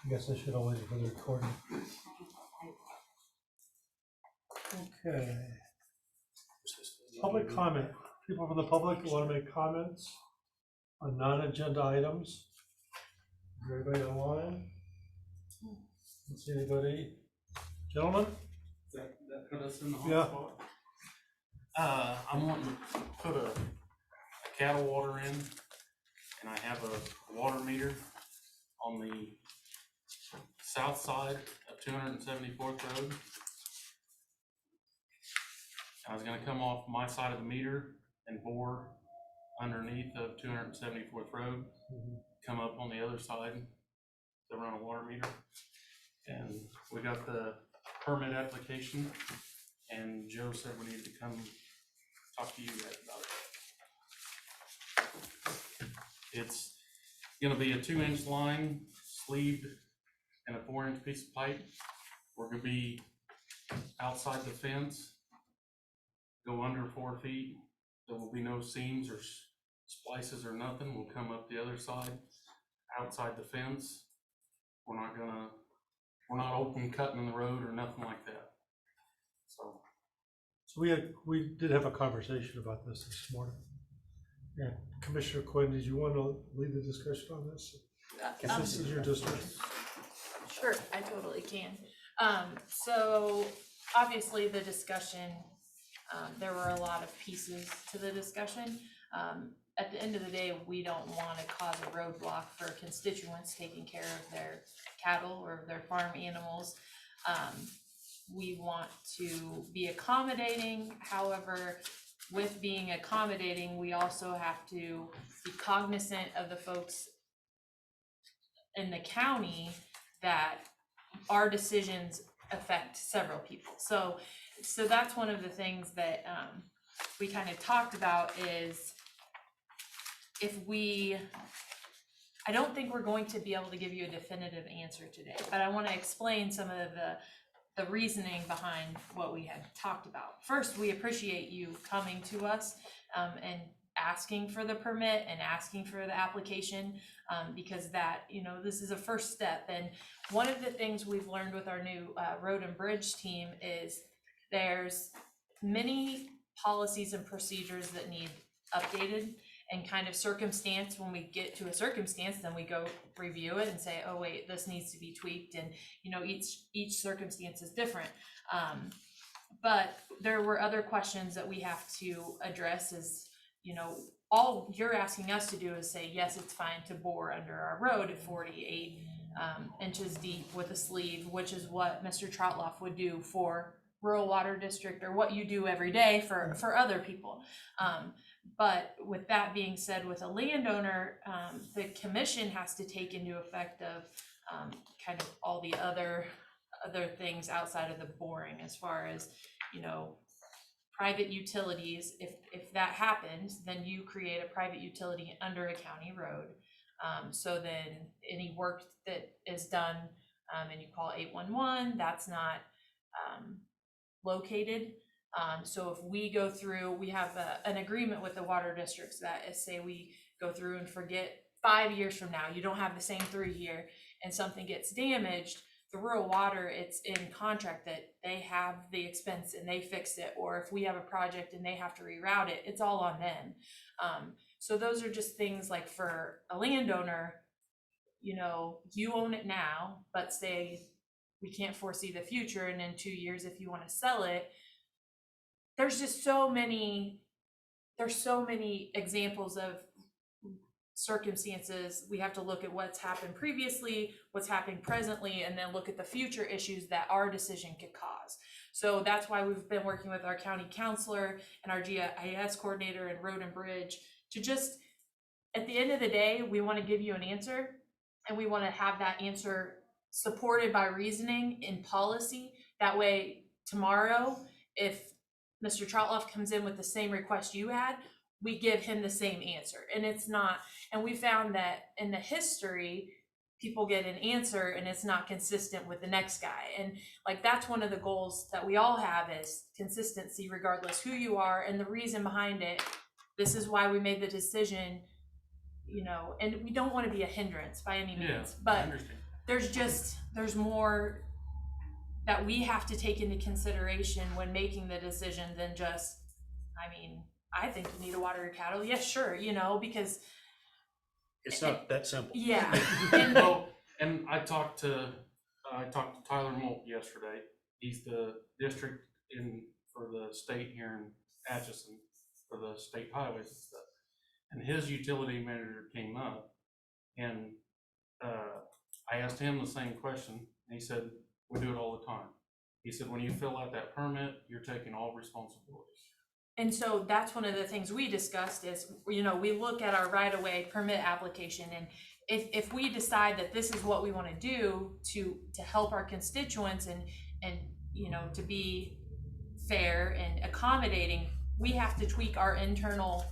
I guess I should have waited for the recording. Okay. Public comment. People from the public who want to make comments on non-agenda items. Is there anybody online? Don't see anybody. Gentlemen? That put us in the hot Yeah. spot. I'm wanting to put a cattle water in, and I have a water meter on the south side of 274th Road. I was gonna come off my side of the meter and bore underneath of 274th Road, come up on the other side to run a water meter. And we got the permit application, and Joe said we needed to come talk to you guys about it. It's gonna be a 2-inch line sleeved and a 4-inch piece of pipe. We're gonna be outside the fence, go under 4 feet. There will be no seams or splices or nothing. We'll come up the other side, outside the fence. We're not open cutting in the road or nothing like that. So we did have a conversation about this morning. Yeah, Commissioner Quinn, did you want to lead the discussion on this? This is your district. Sure, I totally can. So obviously the discussion, there were a lot of pieces to the discussion. At the end of the day, we don't want to cause a roadblock for constituents taking care of their cattle or their farm animals. We want to be accommodating. However, with being accommodating, we also have to be cognizant of the folks in the county that our decisions affect several people. So that's one of the things that we kind of talked about is I don't think we're going to be able to give you a definitive answer today, but I want to explain some of the reasoning behind what we had talked about. First, we appreciate you coming to us and asking for the permit and asking for the application, because that, this is a first step. And one of the things we've learned with our new road and bridge team is there's many policies and procedures that need updated, and kind of circumstance, when we get to a circumstance, then we go review it and say, oh wait, this needs to be tweaked. And each circumstance is different. But there were other questions that we have to address is, all you're asking us to do is say, yes, it's fine to bore under our road at 48 inches deep with a sleeve, which is what Mr. Trotloff would do for rural water district, or what you do every day for other people. But with that being said, with a landowner, the commission has to take into effect of kind of all the other things outside of the boring, as far as, private utilities. If that happens, then you create a private utility under a county road. So then any work that is done and you call 811, that's not located. So if we go through, we have an agreement with the water districts that say we go through and forget 5 years from now, you don't have the same 3 here, and something gets damaged, the rural water, it's in contract that they have the expense and they fix it. Or if we have a project and they have to reroute it, it's all on them. So those are just things like, for a landowner, you own it now, but say we can't foresee the future, and in 2 years, if you want to sell it, there's so many examples of circumstances. We have to look at what's happened previously, what's happening presently, and then look at the future issues that our decision could cause. So that's why we've been working with our county counselor and our GIS coordinator and road and bridge to just, at the end of the day, we want to give you an answer, and we want to have that answer supported by reasoning in policy. That way, tomorrow, if Mr. Trotloff comes in with the same request you had, we give him the same answer. And it's not, and we found that in the history, people get an answer and it's not consistent with the next guy. And like, that's one of the goals that we all have, is consistency, regardless who you are and the reason behind it. This is why we made the decision, and we don't want to be a hindrance by any means, but there's more that we have to take into consideration when making the decision than just, I mean, I think you need to water your cattle. Yes, sure, you know, because It's not that simple. yeah. And Well, and I talked to Tyler Molt yesterday. He's the district for the state here in Atchison for the state highways and stuff. And his utility manager came up, and I asked him the same question, and he said, we do it all the time. He said, when you fill out that permit, you're taking all responsibilities. And so that's one of the things we discussed is, you know, we look at our right-of-way permit application, and if we decide that this is what we want to do to help our constituents and you know, to be fair and accommodating, we have to tweak our internal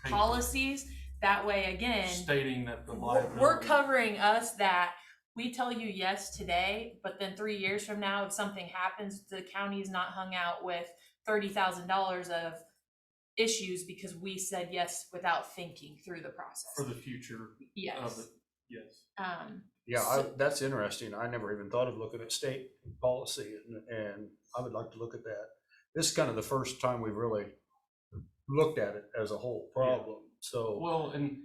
policies. That way, again, Stating that the liability. we're covering us, that we tell you yes today, but then 3 years from now, if something happens, the county's not hung out with $30,000 of issues because we said yes without thinking through the process. For the future Yes. of it, yes. Yeah, that's interesting. I never even thought of looking at state policy, and I would like to look at that. This is kind of the first time we've really looked at it as a whole problem, so. Well, and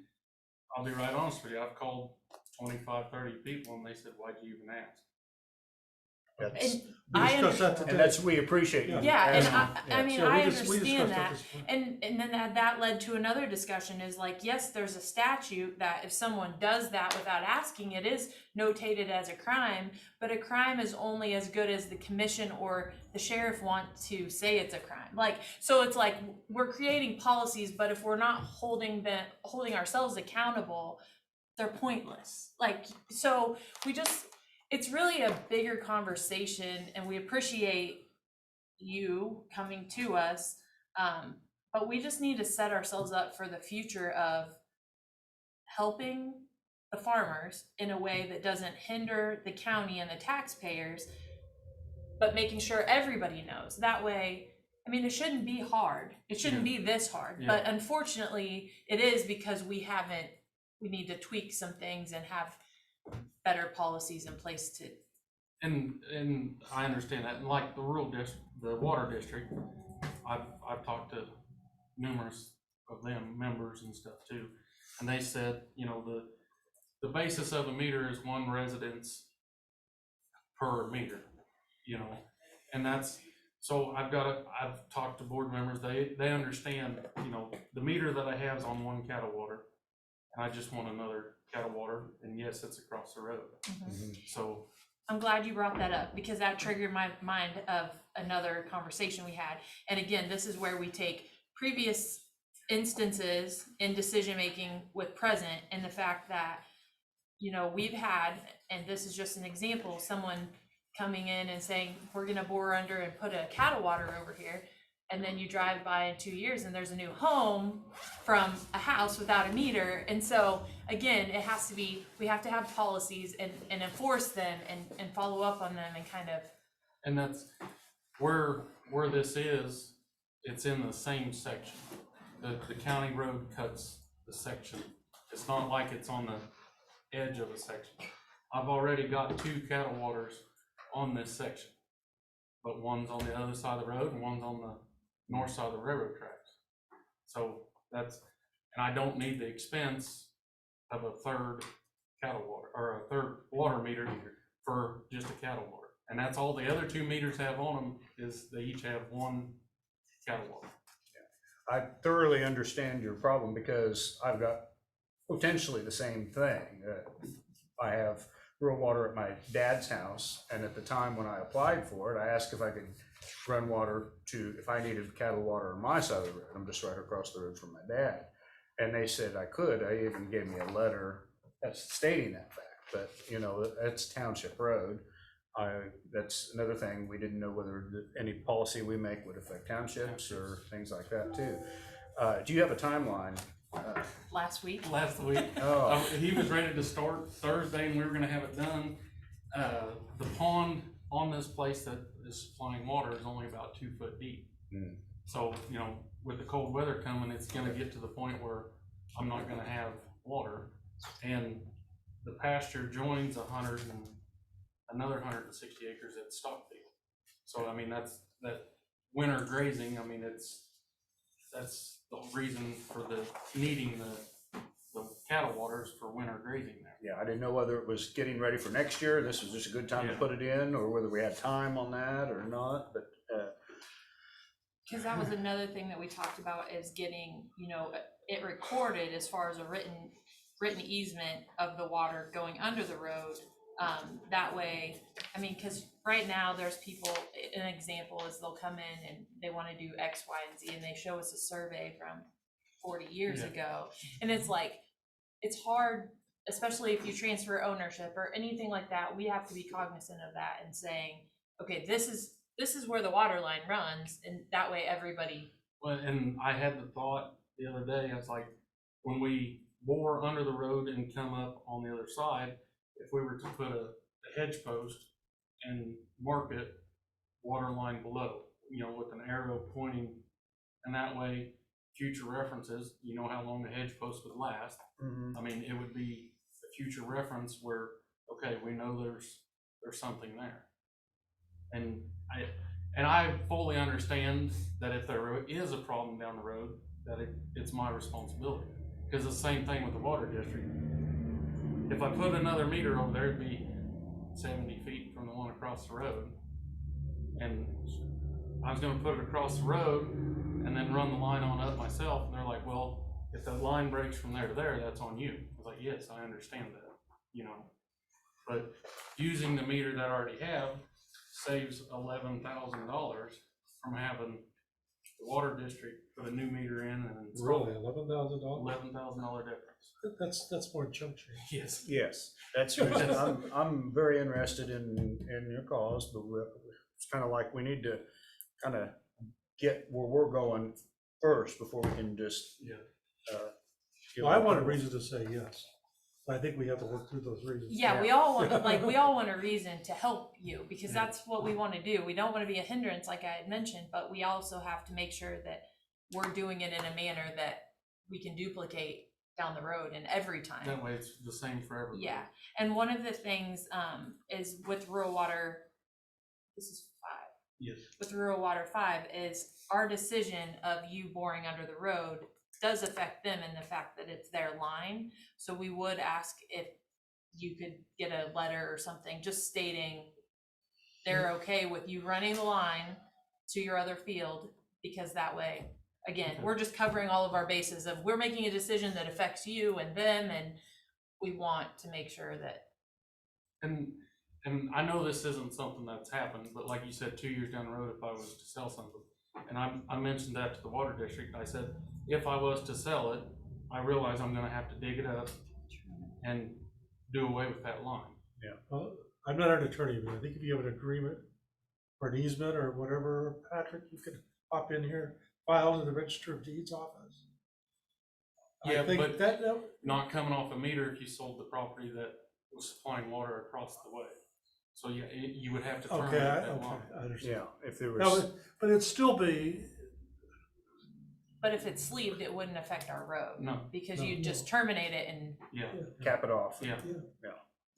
I'll be right honest with you, I've called 25, 30 people, and they said, why'd you even ask? That's, And We I discussed that understand, today. and that's, we appreciate you. yeah, and asking. I mean, Yeah, I we discussed understand that. this point. And then that led to another discussion is like, yes, there's a statute that if someone does that without asking, it is notated as a crime, but a crime is only as good as the commission or the sheriff want to say it's a crime. Like, so it's like, we're creating policies, but if we're not holding ourselves accountable, they're pointless. Like, so it's really a bigger conversation, and we appreciate you coming to us, but we just need to set ourselves up for the future of helping the farmers in a way that doesn't hinder the county and the taxpayers, but making sure everybody knows. That way, I mean, it shouldn't be hard. It shouldn't be this hard, Yeah. but unfortunately it is, because we need to tweak some things and have better policies in place to. And I understand that, and like the the water district, I've talked to numerous of them, members and stuff too, and they said, you know, the basis of a meter is one residence per meter, you know, and that's, so I've talked to board members, they understand, you know, the meter that I have is on one cattle water, and I just want another cattle water, and yes, it's across the road. So I'm glad you brought that up, because that triggered my mind of another conversation we had. And again, this is where we take previous instances in decision-making with present, and the fact that, you know, we've had, and this is just an example, someone coming in and saying, we're gonna bore under and put a cattle water over here. And then you drive by in 2 years and there's a new home from a house without a meter. And so again, we have to have policies and enforce them and follow up on them and kind of. and that's where this is, it's in the same section. The county road cuts the section. It's not like it's on the edge of a section. I've already got 2 cattle waters on this section, but one's on the other side of the road and one's on the north side of the railroad tracks. So and I don't need the expense of a third cattle water or a third water meter for just a cattle water. And that's all the other 2 meters have on them, is they each have 1 cattle water. I thoroughly understand your problem, because I've got potentially the same thing. I have rural water at my dad's house, and at the time when I applied for it, I asked if I could run water if I needed cattle water on my side of the road. I'm just right across the road from my dad. And they said I could. They even gave me a letter that's stating that fact. But, you know, that's township road. That's another thing. We didn't know whether any policy we make would affect townships or things like that too. Do you have a timeline? Last week. Oh, He was ready to start Thursday, and we were gonna have it done. The pond on this place that is supplying water is only about 2 foot deep. So, you know, with the cold weather coming, it's gonna get to the point where I'm not gonna have water. And the pasture joins another 160 acres at Stockfield. So, I mean, that's, that winter grazing, I mean, that's the reason for needing the cattle waters for winter grazing there. Yeah, I didn't know whether it was getting ready for next year, this was just a good time to Yeah. put it in, or whether we had time on that or not, but, Cause that was another thing that we talked about is getting, you know, it recorded as far as a written easement of the water going under the road. That way, I mean, cause right now there's people, an example is they'll come in and they wanna do X, Y, and Z, and they show us a survey from 40 years Yeah. ago. And it's like, it's hard, especially if you transfer ownership or anything like that, we have to be cognizant of that and saying, okay, this is where the water line runs, and that way everybody, Well, and I had the thought the other day, I was like, when we bore under the road and come up on the other side, if we were to put a hedge post and mark it water line below, you know, with an arrow pointing, and that way, future references, you know how long the hedge post would last. I mean, it would be a future reference where, okay, we know there's something there. And I fully understand that if there is a problem down the road, that it's my responsibility. Because the same thing with the water district. If I put another meter over there, it'd be 70 feet from the one across the road. And I was gonna put it across the road and then run the line on up myself. And they're like, well, if the line breaks from there to there, that's on you. I was like, yes, I understand that, you know. But using the meter that I already have saves $11,000 from having the water district put a new meter in and install Really, $11,000? $11,000 difference. That's more chump change. Yes. yes, that's, I'm very interested in your cause, but it's kind of like we need to kind of get where we're going first before we can just. Yeah. Well, I want a reason to say yes. I think we have to work through those reasons. yeah, we all want, like, we all want a reason to help you, because that's what we wanna do. We don't wanna be a hindrance, like I had mentioned, but we also have to make sure that we're doing it in a manner that we can duplicate down the road and every time. That way it's the same for everybody. Yeah, and one of the things, is with rural water, this is 5. Yes. With rural water 5 is our decision of you boring under the road does affect them in the fact that it's their line. So we would ask if you could get a letter or something just stating they're okay with you running the line to your other field, because that way, again, we're just covering all of our bases of, we're making a decision that affects you and them, and we want to make sure that. And I know this isn't something that's happened, but like you said, 2 years down the road, if I was to sell something, and I mentioned that to the water district, I said, if I was to sell it, I realize I'm gonna have to dig it up and do away with that line. Well, I'm not an attorney, but I think if you have an agreement or an easement or whatever, Patrick, you could pop in here, file to the Register of Deeds office. Yeah, I think but that, not coming off a meter if you sold the property that was supplying water across the way. So yeah, you would have to terminate that line. I understand. Yeah, if there No, was, but it'd still be, But if it's sleeved, it wouldn't affect our road. No. Because No, you no. just terminate it and, Yeah, cap it off. yeah.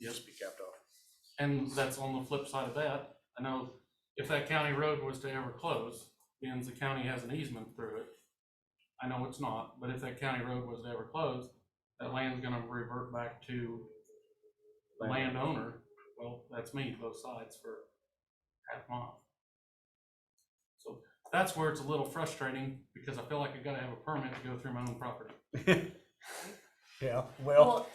Just be capped off. And that's on the flip side of that. I know if that county road was to ever close, means the county has an easement through it. I know it's not, but if that county road was to ever close, that land's gonna revert back to the landowner. Well, that's me, both sides for half mile. So that's where it's a little frustrating, because I feel like I gotta have a permit to go through my own property. Yeah, well, well,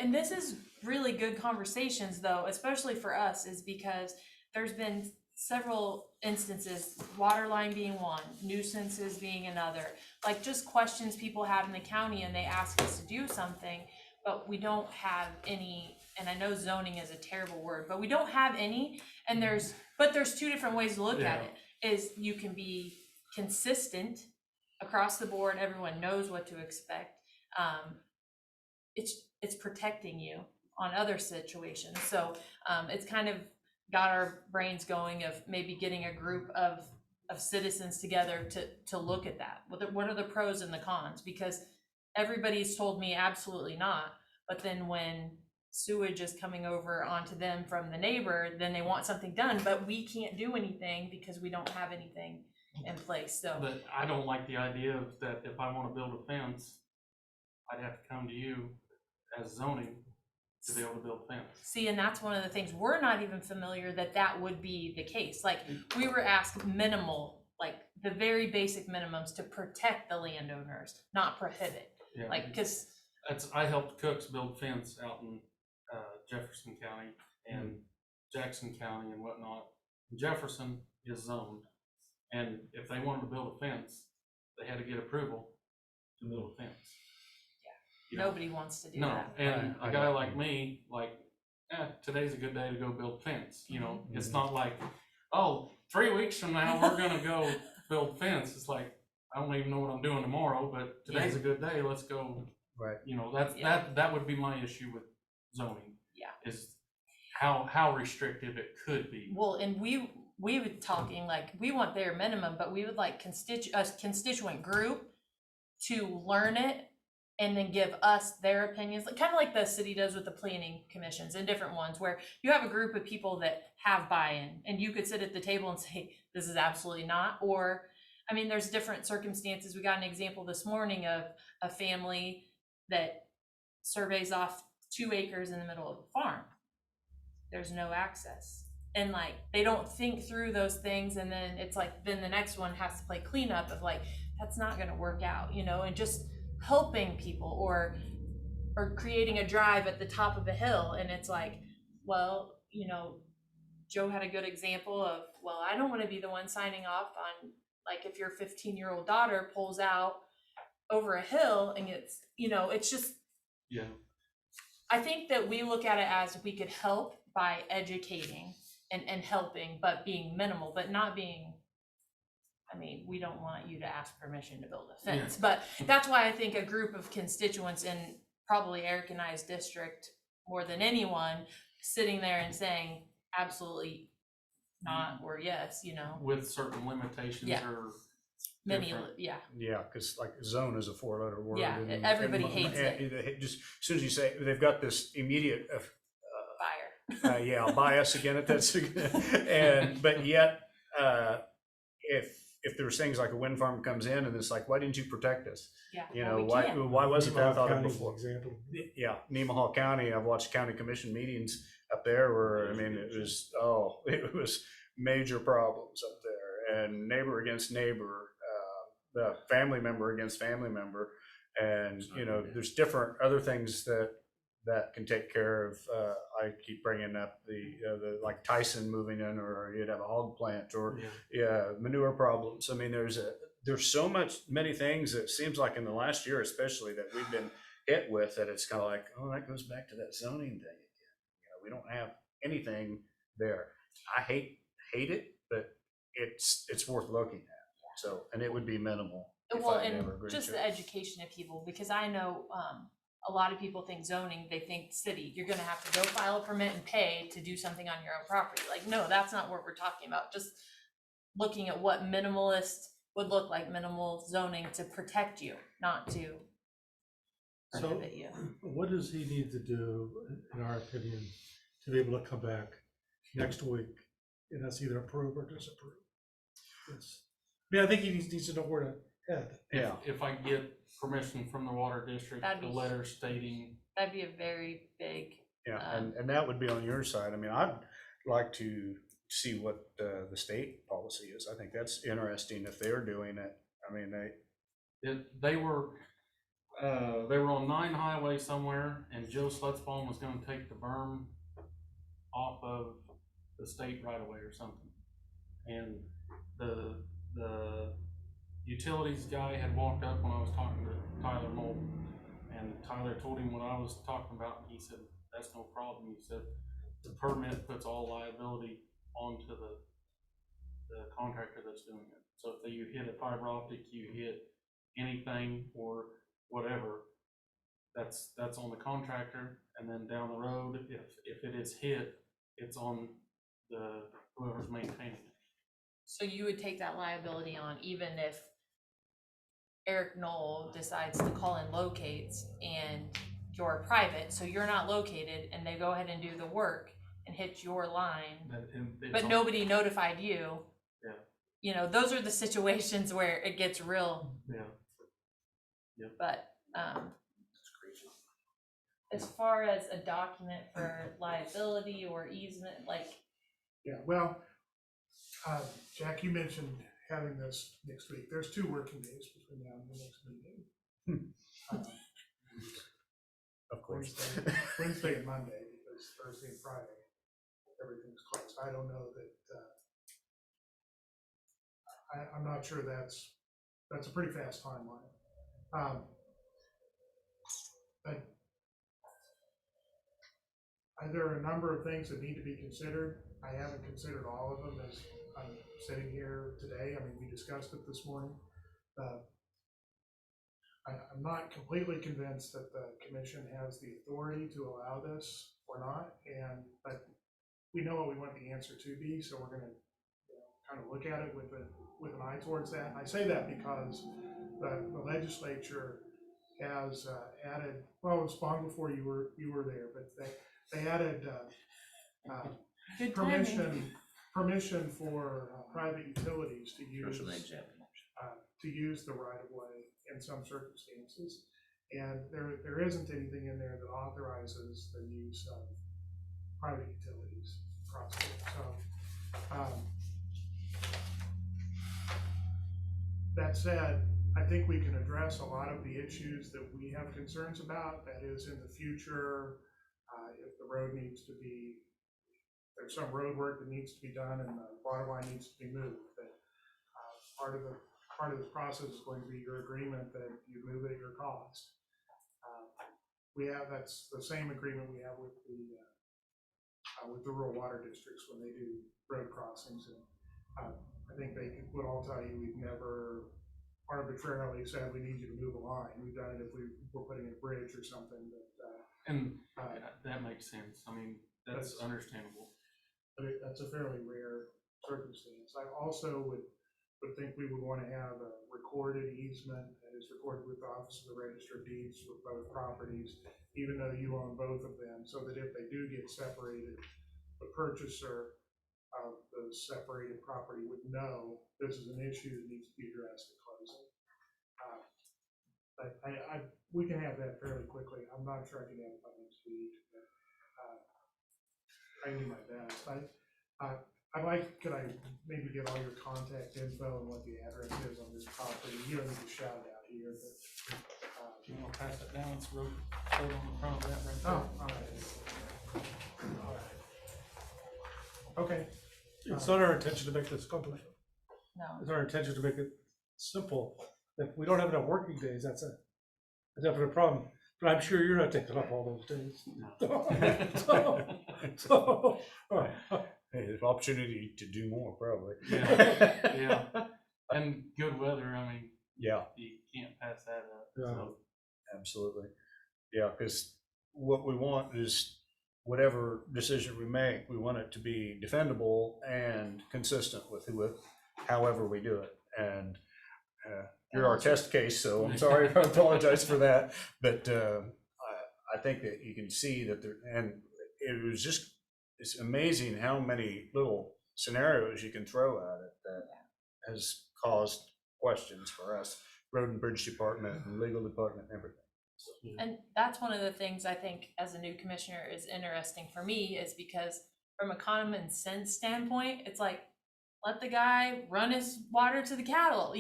and this is really good conversations though, especially for us, is because there's been several instances, water line being one, nuisances being another, like just questions people have in the county and they ask us to do something, but we don't have any, and I know zoning is a terrible word, but we don't have any, and there's 2 different ways to look at it, is you can be consistent across the board, everyone knows what to expect. It's protecting you on other situations. So it's kind of got our brains going of maybe getting a group of citizens together to look at that. What are the pros and the cons? Because everybody's told me absolutely not. But then when sewage is coming over onto them from the neighbor, then they want something done, but we can't do anything because we don't have anything in place, so. But I don't like the idea of that if I wanna build a fence, I'd have to come to you as zoning to be able to build a fence. See, and that's one of the things, we're not even familiar that that would be the case. Like, we were asked minimal, like, the very basic minimums to protect the landowners, not prohibit. Yeah. Like, cause, I helped Cooks build fence out in Jefferson County and Jackson County and whatnot. Jefferson is zoned, and if they wanted to build a fence, they had to get approval to build a fence. You know? nobody wants to do No, that. and Right. a guy like me, like, today's a good day to go build fence, you know? It's not like, oh, 3 weeks from now, we're gonna go build fence. It's like, I don't even know what I'm doing tomorrow, but today's a good day, let's go. Right. You know, Yeah. that would be my issue with zoning. Yeah. Is how restrictive it could be. Well, and we were talking, like, we want their minimum, but we would like a constituent group to learn it and then give us their opinions, like, kind of like the city does with the planning commissions and different ones, where you have a group of people that have buy-in, and you could sit at the table and say, this is absolutely not, or, I mean, there's different circumstances. We got an example this morning of a family that surveys off 2 acres in the middle of a farm. There's no access. And like, they don't think through those things, and then it's like, then the next one has to play cleanup of like, that's not gonna work out, you know, and just helping people or creating a drive at the top of a hill. And it's like, well, you know, Joe had a good example of, well, I don't wanna be the one signing off on, like, if your 15-year-old daughter pulls out over a hill and it's, you know, it's just, Yeah. I think that we look at it as we could help by educating and helping, but being minimal, but not being, I mean, we don't want you to ask permission to build a fence, but that's why I think a group of constituents in probably Eric and I's district, more than anyone, sitting there and saying, absolutely not, or yes, you know, With certain limitations Yeah. or many, different. yeah, Yeah, because like zone is a 4-letter word. Yeah, and- everybody and- hates it. Just as soon as you say, they've got this immediate, fire. yeah, bias again at that, but yet, if there's things like a wind farm comes in and it's like, why didn't you protect us? Yeah, You well, know, we why can't. wasn't that thought of County's an before? example. Yeah, Nemaha County, I've watched county commission meetings up there where, I mean, it was major problems up there, and neighbor against neighbor, the family member against family member. And, you know, there's different other things that can take care of, I keep bringing up the like Tyson moving in, or you'd have a hog plant, or manure problems. I mean, there's so many things that seems like in the last year, especially, that we've been hit with, that it's kind of like, oh, that goes back to that zoning thing again. You know, we don't have anything there. I hate it, but it's worth looking at. So, and it would be minimal. if Well, I and never agreed just to the it. education of people, because I know, a lot of people think zoning, they think city, you're gonna have to go file a permit and pay to do something on your own property. Like, no, that's not what we're talking about. Just looking at what minimalist would look like, minimal zoning to protect you, not to So prohibit you. what does he need to do, in our opinion, to be able to come back next week and us either approve or disapprove? Yes. I mean, I think he needs to know where to head. Yeah. If I get permission from the water district, That'd a be- letter stating, That'd be a very big, Yeah, and that would be on your side. I mean, I'd like to see what the state policy is. I think that's interesting if they're doing it. I mean, they were on 9 Highway somewhere, and Joe Slutzbaum was gonna take the berm off of the state right away or something. And the utilities guy had walked up when I was talking to Tyler Moulton, and Tyler told him what I was talking about, and he said, that's no problem. He said, the permit puts all liability onto the contractor that's doing it. So if you hit a fiber optic, you hit anything or whatever, that's on the contractor. And then down the road, if it is hit, it's on the whoever's maintaining it. so you would take that liability on even if Eric Knoll decides to call in locates and you're private, so you're not located, and they go ahead and do the work and hit your line, but nobody notified you. Yeah. You know, those are the situations where it gets real. Yeah. Yep. But, as far as a document for liability or easement, like, Yeah, well, Jack, you mentioned having this next week. There's 2 working days between now and the next meeting. Of course. Wednesday and Monday, because Thursday and Friday, everything's closed. I don't know that, I'm not sure that's a pretty fast timeline. But there are a number of things that need to be considered. I haven't considered all of them as I'm sitting here today. I mean, we discussed it this morning. I'm not completely convinced that the commission has the authority to allow this or not, but we know what we want the answer to be, so we're gonna kind of look at it with an eye towards that. And I say that because the legislature has added, well, it was long before you were there, but they added good timing. permission for private utilities to use the right of way in some circumstances. And there isn't anything in there that authorizes the use of private utilities across it. So that said, I think we can address a lot of the issues that we have concerns about. That is, in the future, if the road needs to be, there's some road work that needs to be done and the water line needs to be moved, that part of the process is going to be your agreement that you move it at your cost. That's the same agreement we have with the rural water districts when they do road crossings. And I think they would all tell you we've never arbitrarily said we need you to move a line. We've done it if we were putting in a bridge or something. That makes sense. I mean, that's understandable. But that's a fairly rare circumstance. I also would think we would want to have a recorded easement that is recorded with the Office of the Register of Deeds for both properties, even though you own both of them, so that if they do get separated, the purchaser of the separated property would know this is an issue that needs to be addressed at closing. But we can have that fairly quickly. I'm not sure I can have it by next week, but I do my best. Could I maybe get all your contact info and what the address is on this property? You don't need to shout it out here, but. Do you want to pass that down? It's wrote on the front of that right there. Oh, all right. Okay. It's not our intention to make this complicated. No. It's our intention to make it simple. If we don't have enough working days, that's a definite problem. But I'm sure you're not taking up all those days. No. So, Hey, there's opportunity to do more, probably. Yeah. And good weather, I mean, Yeah, you can't pass that up. Yeah. So, absolutely. Yeah, because what we want is whatever decision we make, we want it to be defendable and consistent with however we do it. And you're our test case, so I'm sorry, I apologize for that. But I think that you can see that it's amazing how many little scenarios you can throw at it that has caused questions for us, Road and Bridge Department and Legal Department and everything. And that's one of the things I think as a new commissioner is interesting for me, is because from a common sense standpoint, it's like, let the guy run his water to the cattle,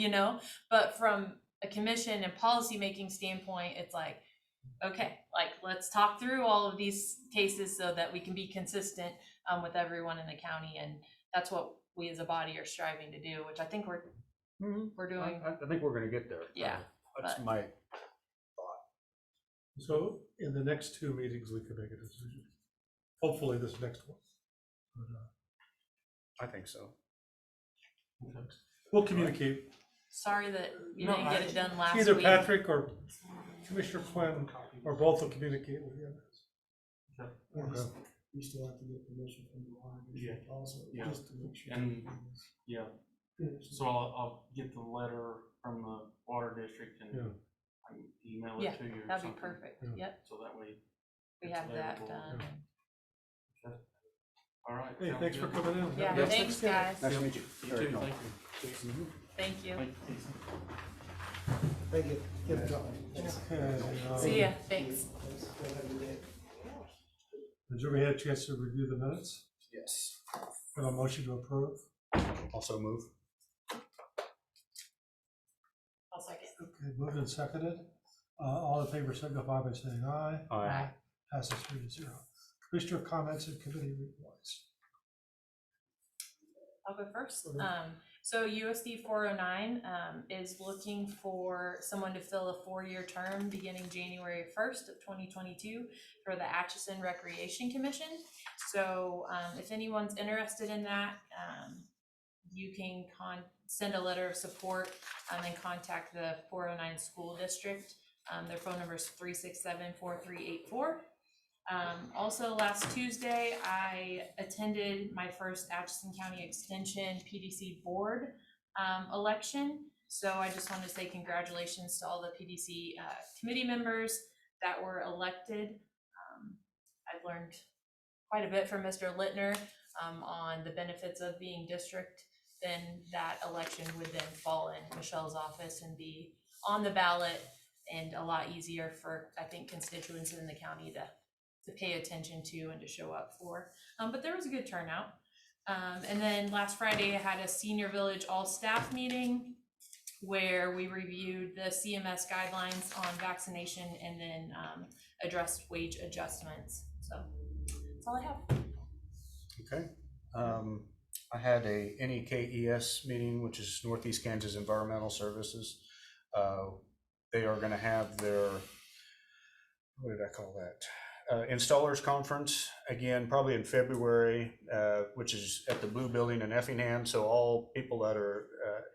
but from a commission and policy making standpoint, it's like, okay, like, let's talk through all of these cases so that we can be consistent with everyone in the county. And that's what we as a body are striving to do, which I think we're doing. I think we're going to get there. Yeah, That's my. so in the next 2 meetings, we can make a decision. Hopefully this next one. I think so. We'll communicate. Sorry that you didn't get it done last Either week. Patrick or Commissioner Quinn or both will communicate with you. Okay. We still have to get permission from the water district also, Yeah. just to make sure. And, yeah. So I'll get the letter from the water district and Yeah. I can email Yeah, it to you or that'd be something. perfect, Yeah. yep, So that way, we It's have that available, done. yeah. all right. Hey, sounds thanks for good. coming in. Yeah, Yes, thanks, good. guys, Nice to meet you. You Eric, too, no. thank you. thank you. Thank you, Casey. Thank you. Get it going. Okay, See ya, thanks. has everybody had a chance to review the minutes? Yes. Have a motion to approve? Also move. I'll second. Okay, moved and seconded. All in favor signify by saying aye. Aye. Passes 3-0. Commissioner comments and committee reports. I'll go first. Okay. So USD 409 is looking for someone to fill a 4-year term beginning January 1st of 2022 for the Atchison Recreation Commission. So if anyone's interested in that, you can send a letter of support and contact the 409 school district. Their phone number is 367-4384. Also last Tuesday, I attended my first Atchison County Extension PDC board election. So I just want to say congratulations to all the PDC committee members that were elected. I've learned quite a bit from Mr. Littner on the benefits of being district. Then that election would then fall in Michelle's office and be on the ballot, and a lot easier for, I think, constituents in the county to pay attention to and to show up for. But there was a good turnout. And then last Friday, I had a senior village all staff meeting where we reviewed the CMS guidelines on vaccination and then addressed wage adjustments. So that's all I have. Okay. I had a K.S.A meeting, which is Northeast Kansas Environmental Services. They are going to have their, what did I call that? Installers conference again, probably in February, which is at the Blue Building in Effingham. So all people that are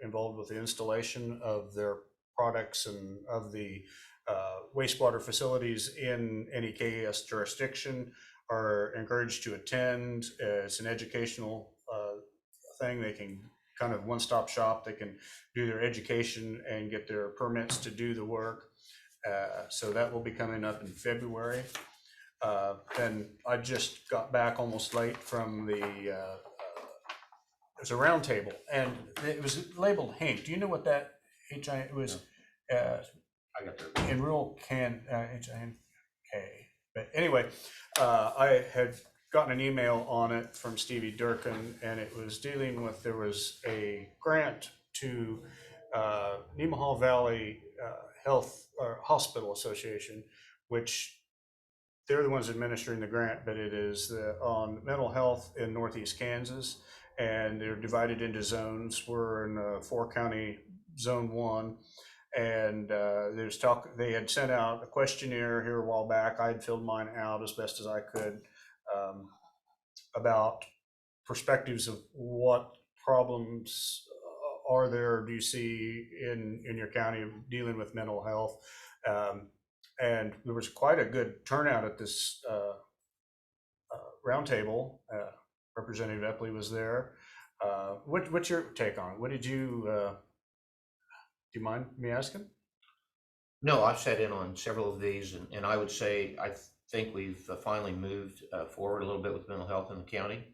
involved with the installation of their products and of the wastewater facilities in any KES jurisdiction are encouraged to attend. It's an educational thing. They can kind of one-stop shop. They can do their education and get their permits to do the work. So that will be coming up in February. Then I just got back almost late from the, there's a round table and it was labeled HINK. Do you know what that it was? I got there. In rural H-I-N-K. But anyway, I had gotten an email on it from Stevie Durkin, and it was dealing with, there was a grant to Nemaha Valley Health or Hospital Association, which they're the ones administering the grant, but it is on mental health in Northeast Kansas, and they're divided into zones. We're in 4-county zone 1. And there's talk, they had sent out a questionnaire here a while back. I had filled mine out as best as I could about perspectives of what problems are there, do you see in your county of dealing with mental health. And there was quite a good turnout at this roundtable. Representative Eppley was there. What's your take on it? What did you, do you mind me asking? No, I've sat in on several of these, and I would say I think we've finally moved forward a little bit with mental health in the county,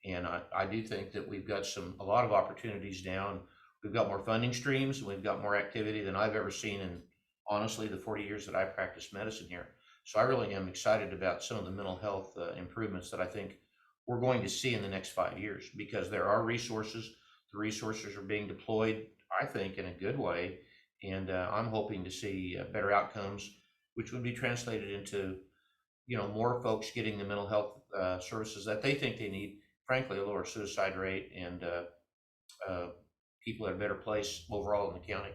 and I do think that we've got a lot of opportunities down. We've got more funding streams, and we've got more activity than I've ever seen in, honestly, the 40 years that I've practiced medicine here. So I really am excited about some of the mental health improvements that I think we're going to see in the next 5 years, because there are resources. The resources are being deployed, I think, in a good way, and I'm hoping to see better outcomes, which would be translated into, more folks getting the mental health services that they think they need. Frankly, a lower suicide rate, and people at a better place overall in the county.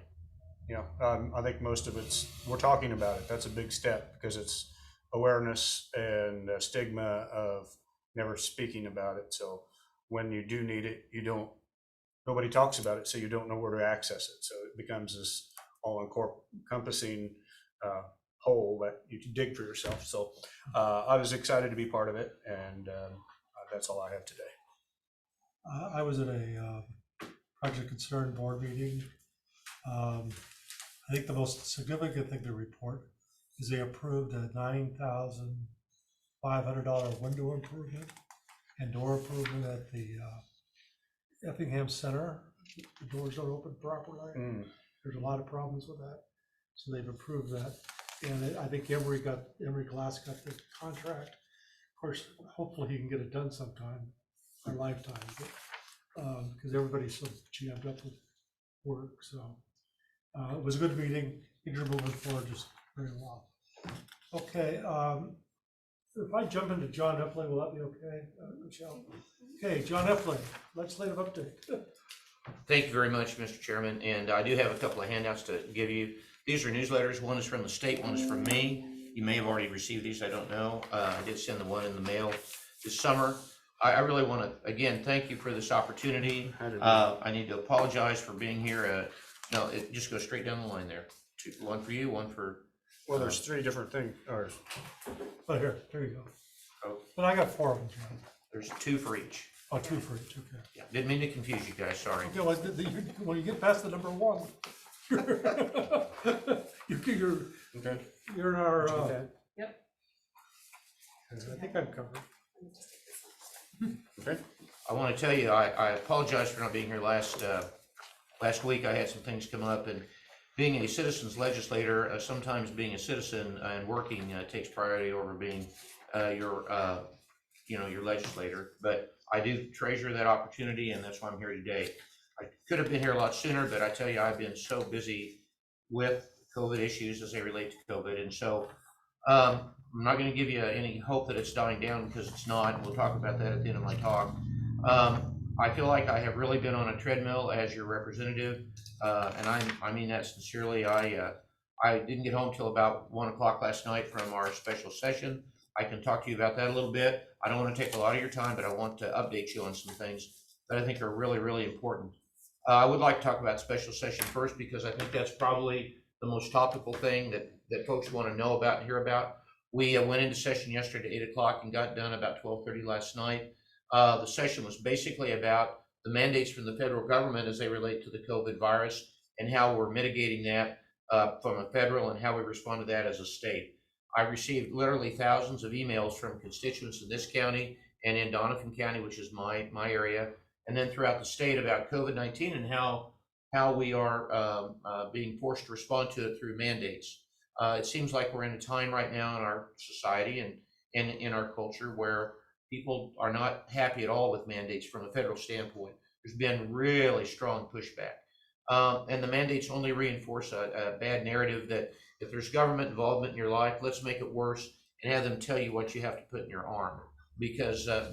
Yeah, I think most of it's, we're talking about it. That's a big step, because it's awareness and stigma of never speaking about it. So when you do need it, nobody talks about it, so you don't know where to access it. So it becomes this all-encompassing hole that you can dig for yourself. So I was excited to be part of it, and that's all I have today. I was at a Project Concern board meeting. I think the most significant thing to report is they approved a $9,500 window improvement and door improvement at the Effingham Center. The doors don't open properly. There's a lot of problems with that. So they've approved that. And I think Emery Glass got the contract. Of course, hopefully he can get it done sometime, our lifetime, because everybody's so jammed up with work, so. It was a good meeting, things are moving forward just very well. Okay, if I jump into John Eppley, will that be okay, Michelle? Okay, John Eppley, legislative update. Thank you very much, Mr. Chairman, and I do have a couple of handouts to give you. These are newsletters. One is from the state, one is from me. You may have already received these, I don't know. I did send the one in the mail this summer. I really want to, again, thank you for this opportunity. I need to apologize for being here. No, it just goes straight down the line there. One for you, one for. Well, there's three different things, or Oh, here you go. Oh. But I got 4 of them, John. There's 2 for each. Oh, 2 for each, okay. Yeah, didn't mean to confuse you guys, sorry. Okay, well, when you get past the number 1, you're in our, Yep. I think I'm covered. I want to tell you, I apologize for not being here last week. I had some things come up, and being a citizen's legislator, sometimes being a citizen and working takes priority over being your legislator. But I do treasure that opportunity, and that's why I'm here today. I could have been here a lot sooner, but I tell you, I've been so busy with COVID issues as they relate to COVID, and so I'm not going to give you any hope that it's dying down, because it's not. We'll talk about that at the end of my talk. I feel like I have really been on a treadmill as your representative, and I mean that sincerely. I didn't get home till about 1 o'clock last night from our special session. I can talk to you about that a little bit. I don't want to take a lot of your time, but I want to update you on some things that I think are really, really important. I would like to talk about special session first, because I think that's probably the most topical thing that folks want to know about and hear about. We went into session yesterday at 8 o'clock and got done about 12:30 last night. The session was basically about the mandates from the federal government as they relate to the COVID virus and how we're mitigating that from a federal, and how we respond to that as a state. I received literally thousands of emails from constituents in this county and in Donovan County, which is my area, and then throughout the state about COVID-19 and how we are being forced to respond to it through mandates. It seems like we're in a time right now in our society and in our culture where people are not happy at all with mandates from a federal standpoint. There's been really strong pushback. And the mandates only reinforce a bad narrative that if there's government involvement in your life, let's make it worse and have them tell you what you have to put in your arm because of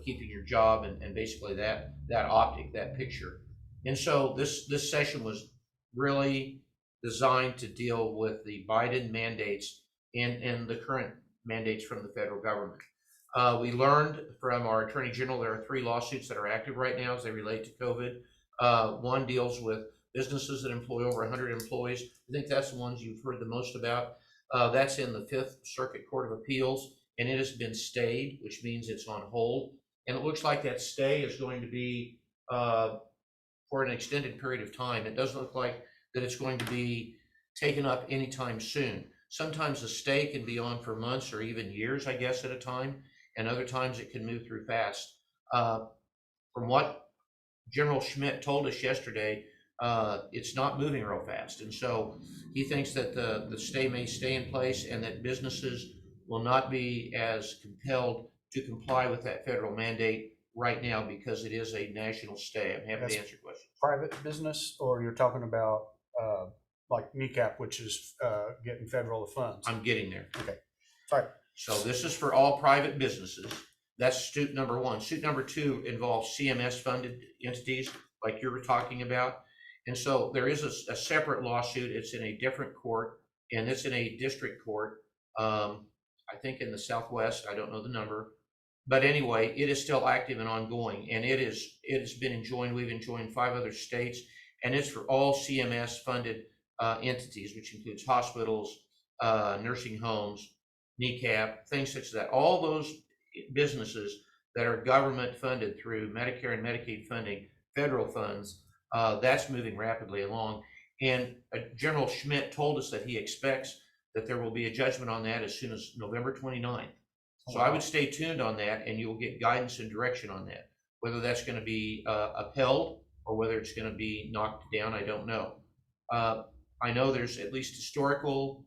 keeping your job and basically that optic, that picture. And so this session was really designed to deal with the Biden mandates and the current mandates from the federal government. We learned from our Attorney General there are 3 lawsuits that are active right now as they relate to COVID. One deals with businesses that employ over 100 employees. I think that's the ones you've heard the most about. That's in the 5th Circuit Court of Appeals, and it has been stayed, which means it's on hold. And it looks like that stay is going to be for an extended period of time. It doesn't look like that it's going to be taken up anytime soon. Sometimes a stay can be on for months or even years, I guess, at a time, and other times it can move through fast. From what General Schmidt told us yesterday, it's not moving real fast. And so he thinks that the stay may stay in place and that businesses will not be as compelled to comply with that federal mandate right now because it is a national stay. I'm happy to answer questions. private business, or you're talking about like kneecap, which is getting federal funds? I'm getting there. Okay, sorry. So this is for all private businesses. That's suit number 1. Suit number 2 involves CMS funded entities like you were talking about. And so there is a separate lawsuit. It's in a different court, and it's in a district court. I think in the Southwest, I don't know the number, but anyway, it is still active and ongoing, and it has been enjoined. We've enjoined 5 other states, and it's for all CMS funded entities, which includes hospitals, nursing homes, kneecap, things such as that. All those businesses that are government funded through Medicare and Medicaid funding, federal funds, that's moving rapidly along. And General Schmidt told us that he expects that there will be a judgment on that as soon as November 29th. So I would stay tuned on that, and you'll get guidance and direction on that. Whether that's going to be upheld or whether it's going to be knocked down, I don't know. I know there's at least historical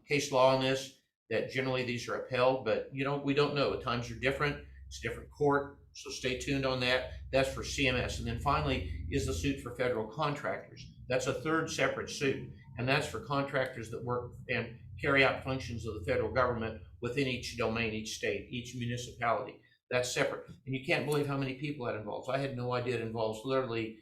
case law on this, that generally these are upheld, but we don't know. At times are different. It's a different court, so stay tuned on that. That's for CMS. And then finally is the suit for federal contractors. That's a third separate suit, and that's for contractors that work and carry out functions of the federal government within each domain, each state, each municipality. That's separate. And you can't believe how many people that involves. I had no idea it involves literally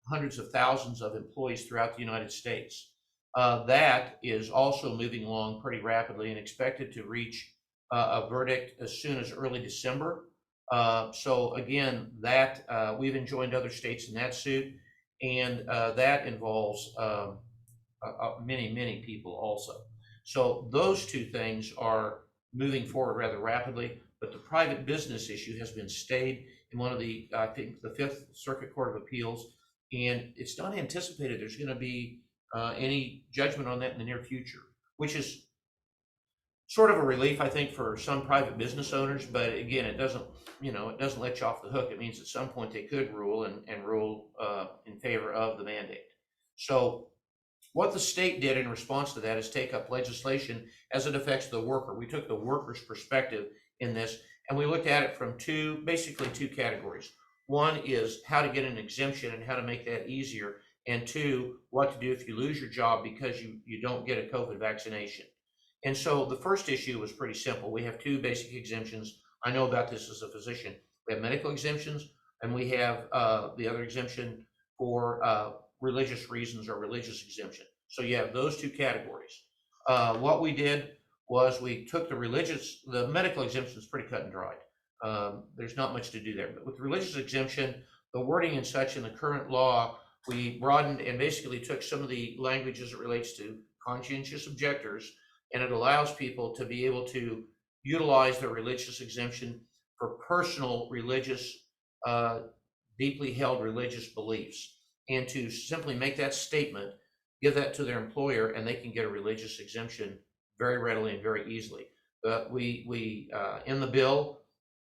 hundreds of thousands of employees throughout the United States. That is also moving along pretty rapidly and expected to reach a verdict as soon as early December. So again, that we've enjoined other states in that suit, and that involves many people also. So those two things are moving forward rather rapidly, but the private business issue has been stayed in one of the, I think, the Fifth Circuit Court of Appeals, and it's not anticipated there's going to be any judgment on that in the near future, which is sort of a relief, I think, for some private business owners. But again, it doesn't let you off the hook. It means at some point they could rule and rule in favor of the mandate. So what the state did in response to that is take up legislation as it affects the worker. We took the worker's perspective in this, and we looked at it from basically two categories. One is how to get an exemption and how to make that easier, and two, what to do if you lose your job because you don't get a COVID vaccination. And so the first issue was pretty simple. We have two basic exemptions. I know about this as a physician. We have medical exemptions, and we have the other exemption for religious reasons or religious exemption. So you have those two categories. What we did was we took the medical exemption is pretty cut and dried. There's not much to do there. But with the religious exemption, the wording and such in the current law, we broadened and basically took some of the language as it relates to conscientious objectors, and it allows people to be able to utilize their religious exemption for personal religious, deeply held religious beliefs, and to simply make that statement, give that to their employer, and they can get a religious exemption very readily and very easily. But we in the bill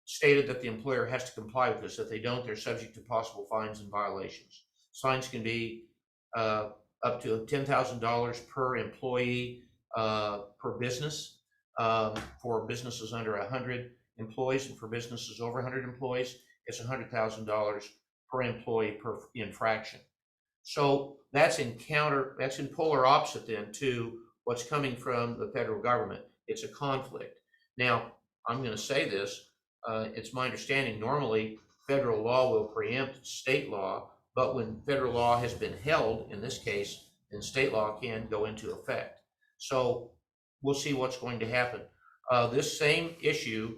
stated that the employer has to comply with this. If they don't, they're subject to possible fines and violations. Fines can be up to $10,000 per employee per business, for businesses under 100 employees, and for businesses over 100 employees, it's $100,000 per employee per infraction. So that's in polar opposite then to what's coming from the federal government. It's a conflict. Now, I'm going to say this, it's my understanding normally federal law will preempt state law, but when federal law has been held, in this case, then state law can go into effect. So we'll see what's going to happen. This same issue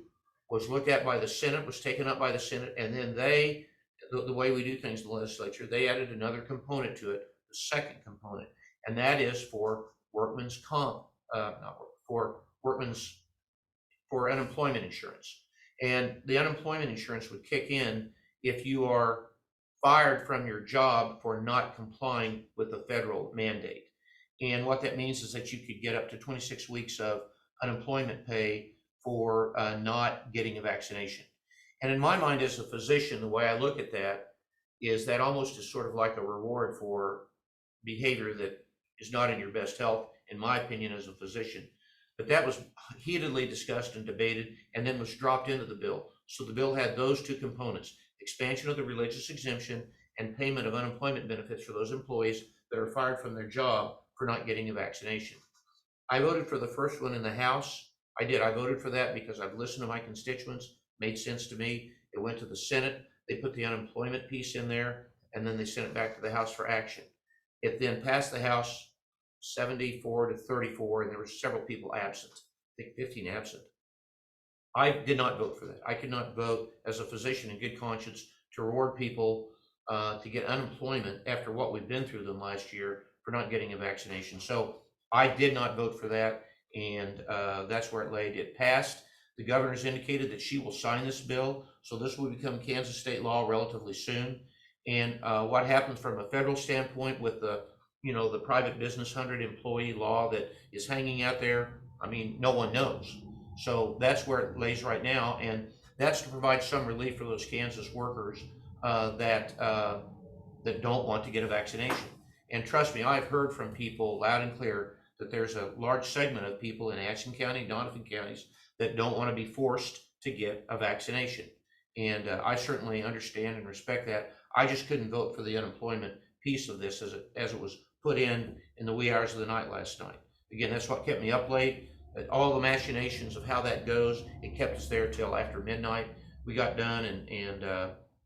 was looked at by the Senate, was taken up by the Senate, and then the way we do things in the legislature, they added another component to it, the second component, and that is for workman's comp, for unemployment insurance. And the unemployment insurance would kick in if you are fired from your job for not complying with the federal mandate. And what that means is that you could get up to 26 weeks of unemployment pay for not getting a vaccination. And in my mind as a physician, the way I look at that is that almost is sort of like a reward for behavior that is not in your best health, in my opinion, as a physician. But that was heatedly discussed and debated and then was dropped into the bill. So the bill had those two components: expansion of the religious exemption and payment of unemployment benefits for those employees that are fired from their job for not getting a vaccination. I voted for the first one in the House. I voted for that because I've listened to my constituents, made sense to me. It went to the Senate, they put the unemployment piece in there, and then they sent it back to the House for action. It then passed the House 74-34, and there were several people absent, I think 15 absent. I did not vote for that. I could not vote as a physician in good conscience to reward people to get unemployment after what we've been through them last year for not getting a vaccination. So I did not vote for that, and that's where it laid. It passed. The governor's indicated that she will sign this bill, so this will become Kansas state law relatively soon. And what happens from a federal standpoint with the you know, the private business 100 employee law that is hanging out there, I mean, no one knows. So that's where it lays right now, and that's to provide some relief for those Kansas workers that don't want to get a vaccination. And trust me, I've heard from people loud and clear that there's a large segment of people in Atchison County, Donovan counties that don't want to be forced to get a vaccination. And I certainly understand and respect that. I just couldn't vote for the unemployment piece of this as it was put in the wee hours of the night last night. Again, that's what kept me up late. All the machinations of how that goes, it kept us there till after midnight. We got done, and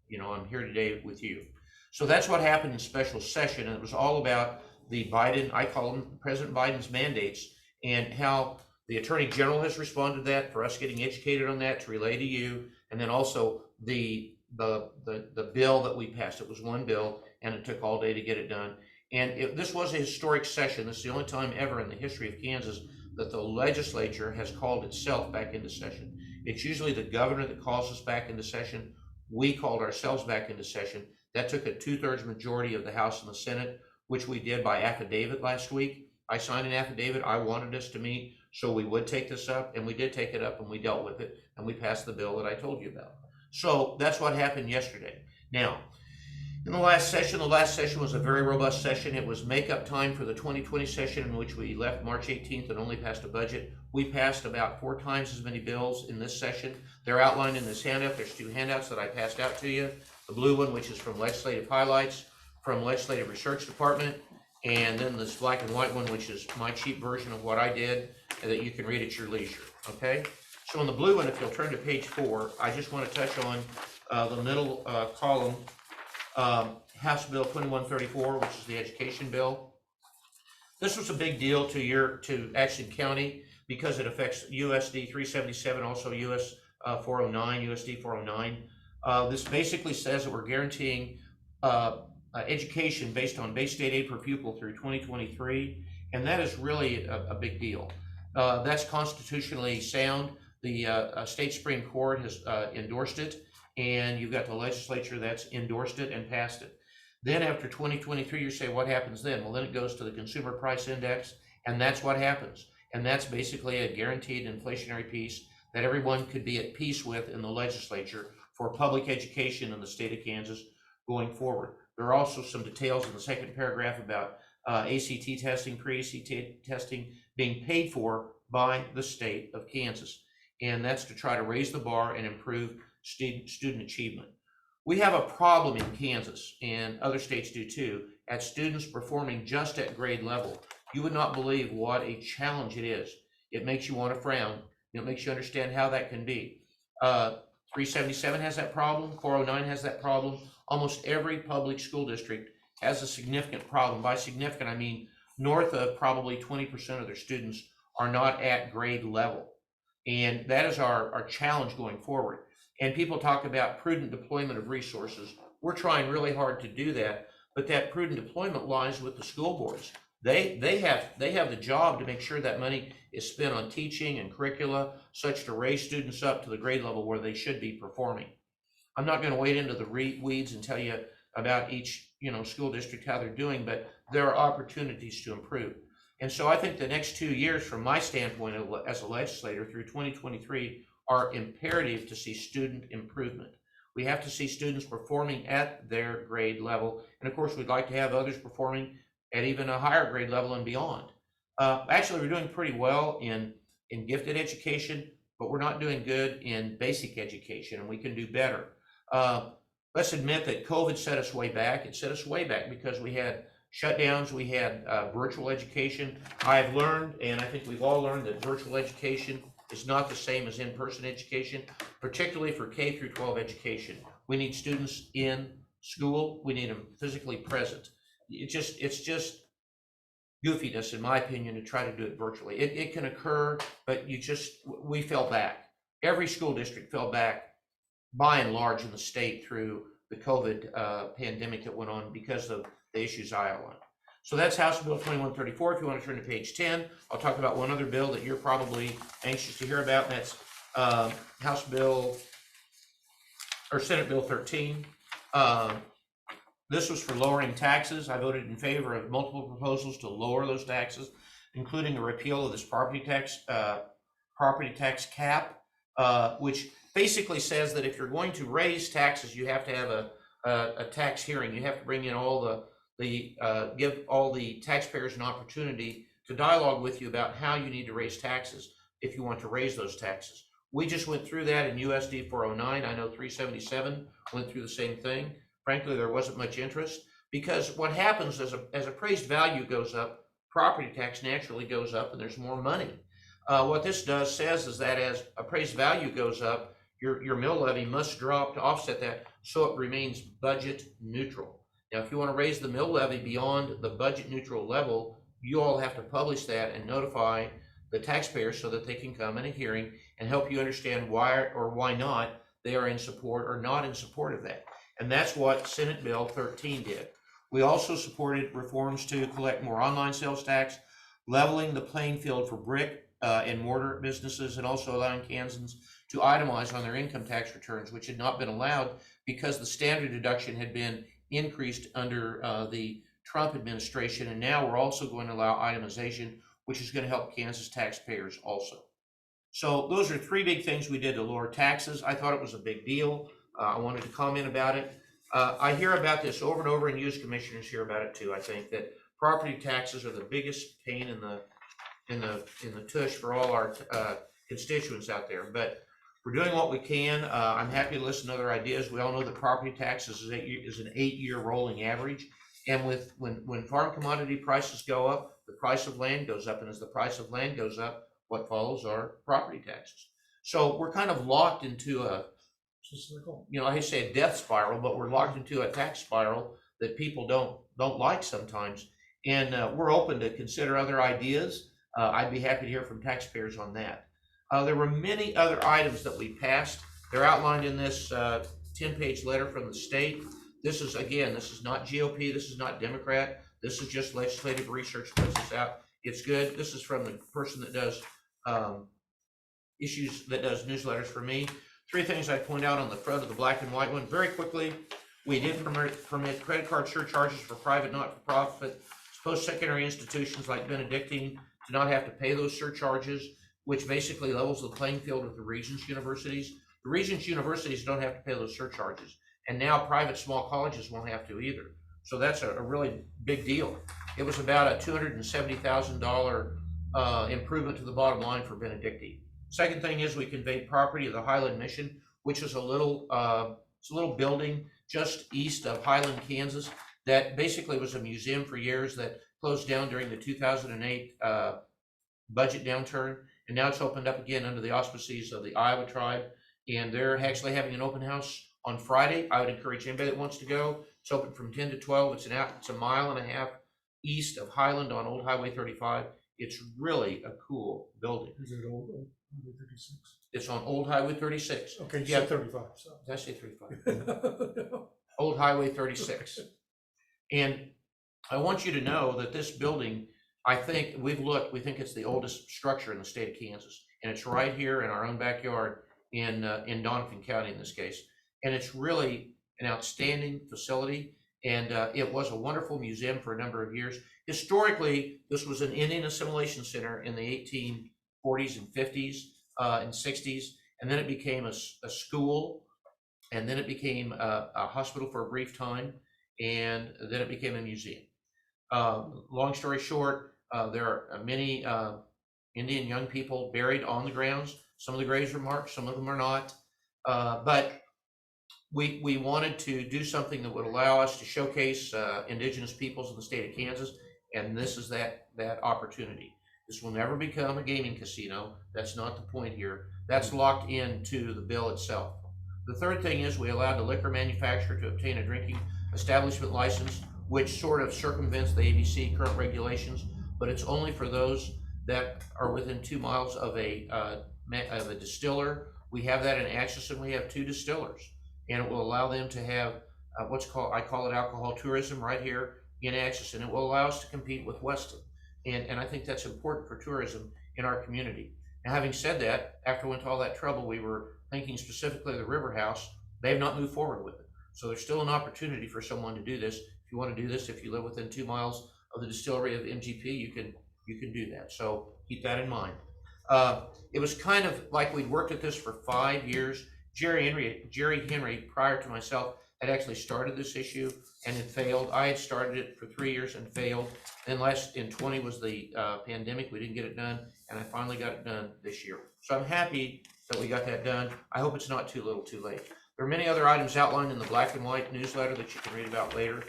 you know, I'm here today with you. So that's what happened in special session, and it was all about the Biden, I call them President Biden's mandates, and how the Attorney General has responded to that, for us getting educated on that to relay to you, and then also the bill that we passed. It was one bill, and it took all day to get it done. And this was a historic session. This is the only time ever in the history of Kansas that the legislature has called itself back into session. It's usually the governor that calls us back into session. We called ourselves back into session. That took a 2/3 majority of the House and the Senate, which we did by affidavit last week. I signed an affidavit. I wanted us to meet so we would take this up, and we did take it up, and we dealt with it, and we passed the bill that I told you about. So that's what happened yesterday. Now, in the last session was a very robust session. It was make-up time for the 2020 session, in which we left March 18th and only passed a budget. We passed about 4 times as many bills in this session. They're outlined in this handout. There's 2 handouts that I passed out to you. The blue one, which is from Legislative Highlights, from Legislative Research Department, and then this black and white one, which is my cheap version of what I did, and that you can read at your leisure, okay? So in the blue one, if you'll turn to page 4, I just want to touch on the middle column, House Bill 2134, which is the education bill. This was a big deal to Atchison County because it affects USD 377, also US 409, USD 409. This basically says that we're guaranteeing education based on base state aid per pupil through 2023, and that is really a big deal. That's constitutionally sound. The state Supreme Court has endorsed it, and you've got the legislature that's endorsed it and passed it. Then after 2023, you say, what happens then? Well, then it goes to the Consumer Price Index, and that's what happens. And that's basically a guaranteed inflationary piece that everyone could be at peace with in the legislature for public education in the state of Kansas going forward. There are also some details in the second paragraph about ACT testing, pre-ACT testing being paid for by the state of Kansas. And that's to try to raise the bar and improve student achievement. We have a problem in Kansas, and other states do too, at students performing just at grade level. You would not believe what a challenge it is. It makes you want to frown. It makes you understand how that can be. 377 has that problem. 409 has that problem. Almost every public school district has a significant problem. By significant, I mean north of probably 20% of their students are not at grade level. And that is our challenge going forward. And people talk about prudent deployment of resources. We're trying really hard to do that, but that prudent deployment lies with the school boards. They have the job to make sure that money is spent on teaching and curricula, such to raise students up to the grade level where they should be performing. I'm not going to wade into the weeds and tell you about each school district, how they're doing, but there are opportunities to improve. And so I think the next 2 years, from my standpoint as a legislator through 2023, are imperative to see student improvement. We have to see students performing at their grade level. And of course, we'd like to have others performing at even a higher grade level and beyond. Actually, we're doing pretty well in gifted education, but we're not doing good in basic education, and we can do better. Let's admit that COVID set us way back. It set us way back because we had shutdowns, we had virtual education. I've learned, and I think we've all learned, that virtual education is not the same as in-person education, particularly for K through 12 education. We need students in school. We need them physically present. It's just goofiness, in my opinion, to try to do it virtually. It can occur, but we fell back. Every school district fell back by and large in the state through the COVID pandemic that went on because of the issues I outlined. So that's House Bill 2134. If you want to turn to page 10, I'll talk about one other bill that you're probably anxious to hear about, and that's Senate Bill 13. This was for lowering taxes. I voted in favor of multiple proposals to lower those taxes, including a repeal of this property tax cap, which basically says that if you're going to raise taxes, you have to have a tax hearing. You have to bring in all give all the taxpayers an opportunity to dialogue with you about how you need to raise taxes if you want to raise those taxes. We just went through that in USD 409. I know 377 went through the same thing. Frankly, there wasn't much interest, because what happens as appraised value goes up, property tax naturally goes up and there's more money. What this says is that as appraised value goes up, your mill levy must drop to offset that, so it remains budget neutral. Now, if you want to raise the mill levy beyond the budget neutral level, you all have to publish that and notify the taxpayers so that they can come in a hearing and help you understand why or why not they are in support or not in support of that. And that's what Senate Bill 13 did. We also supported reforms to collect more online sales tax, leveling the playing field for brick and mortar businesses, and also allowing Kansans to itemize on their income tax returns, which had not been allowed because the standard deduction had been increased under the Trump administration. And now we're also going to allow itemization, which is going to help Kansas taxpayers also. So those are three big things we did to lower taxes. I thought it was a big deal. I wanted to comment about it. I hear about this over and over, and you as commissioners hear about it too. I think that property taxes are the biggest pain in the tush for all our constituents out there. But we're doing what we can. I'm happy to listen to other ideas. We all know that property taxes is an 8-year rolling average. And when farm commodity prices go up, the price of land goes up. And as the price of land goes up, what follows are property taxes. So we're kind of locked into I hate to say a death spiral, but we're locked into a tax spiral that people don't like sometimes. And we're open to consider other ideas. I'd be happy to hear from taxpayers on that. There were many other items that we passed. They're outlined in this 10-page letter from the state. This is not GOP, this is not Democrat, this is just legislative research that puts this out. It's good. This is from the person that does newsletters for me. 3 things I point out on the front of the black and white one. Very quickly, we did permit credit card surcharges for private not-for-profit post-secondary institutions like Benedictine to not have to pay those surcharges, which basically levels the playing field with the Regents universities. The Regents universities don't have to pay those surcharges, and now private small colleges won't have to either. So that's a really big deal. It was about a $270,000 improvement to the bottom line for Benedictine. Second thing is we conveyed property of the Highland Mission, which is a little building just east of Highland, Kansas, that basically was a museum for years that closed down during the 2008 budget downturn. And now it's opened up again under the auspices of the Iowa tribe. And they're actually having an open house on Friday. I would encourage anybody that wants to go. It's open from 10 to 12. It's a 1.5 miles east of Highland on Old Highway 35. It's really a cool building. Is it old Highway 36? It's on Old Highway 36. Okay, you Yeah. said 35, so. Did I say 35? Old Highway 36. And I want you to know that this building, I think, we think it's the oldest structure in the state of Kansas. And it's right here in our own backyard in Donovan County in this case. And it's really an outstanding facility. And it was a wonderful museum for a number of years. Historically, this was an Indian assimilation center in the 1840s and 50s and 60s. And then it became a school. And then it became a hospital for a brief time. And then it became a museum. Long story short, there are many Indian young people buried on the grounds. Some of the graves are marked, some of them are not. But we wanted to do something that would allow us to showcase indigenous peoples in the state of Kansas, and this is that opportunity. This will never become a gaming casino. That's not the point here. That's locked into the bill itself. The third thing is we allowed the liquor manufacturer to obtain a drinking establishment license, which sort of circumvents the ABC current regulations, but it's only for those that are within 2 miles of a distiller. We have that in Atchison. We have 2 distillers, and it will allow them to have I call it alcohol tourism right here in Atchison. It will allow us to compete with Weston, and I think that's important for tourism in our community. Now, having said that, after we went to all that trouble, we were thinking specifically of the River House. They have not moved forward with it. So there's still an opportunity for someone to do this. If you want to do this, if you live within 2 miles of the distillery of MGP, you can do that. So keep that in mind. It was kind of like we'd worked at this for 5 years. Jerry Henry, prior to myself, had actually started this issue and it failed. I had started it for 3 years and failed. Then in 20 was the pandemic. We didn't get it done, and I finally got it done this year. So I'm happy that we got that done. I hope it's not too little too late. There are many other items outlined in the black and white newsletter that you can read about later.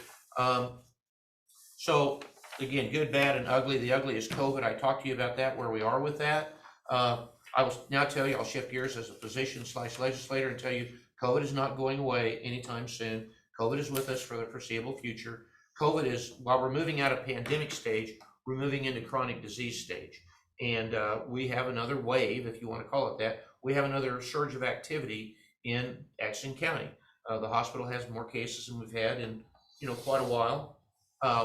So again, good, bad, and ugly. The ugly is COVID. I talked to you about that, where we are with that. I will now tell you, I'll shift gears as a physician/legislator and tell you, COVID is not going away anytime soon. COVID is with us for the foreseeable future. COVID is, while we're moving out of pandemic stage, we're moving into chronic disease stage. And we have another wave, if you want to call it that. We have another surge of activity in Atchison County. The hospital has more cases than we've had in quite a while.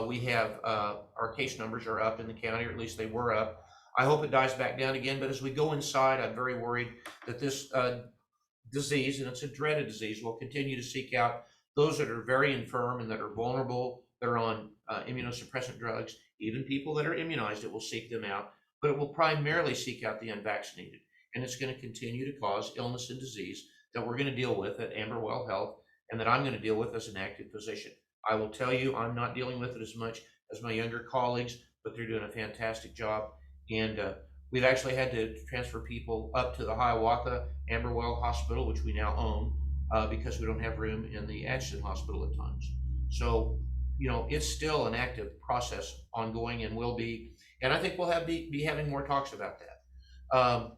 We have our case numbers are up in the county, or at least they were up. I hope it dies back down again, but as we go inside, I'm very worried that this disease, and it's a dreaded disease, will continue to seek out those that are very infirm and that are vulnerable, that are on immunosuppressant drugs. Even people that are immunized, it will seek them out, but it will primarily seek out the unvaccinated. And it's going to continue to cause illness and disease that we're going to deal with at Amberwell Health, and that I'm going to deal with as an active physician. I will tell you, I'm not dealing with it as much as my younger colleagues, but they're doing a fantastic job. And we've actually had to transfer people up to the Hiawatha Amberwell Hospital, which we now own, because we don't have room in the Atchison Hospital at times. So, it's still an active process ongoing, and will be, and I think we'll be having more talks about that.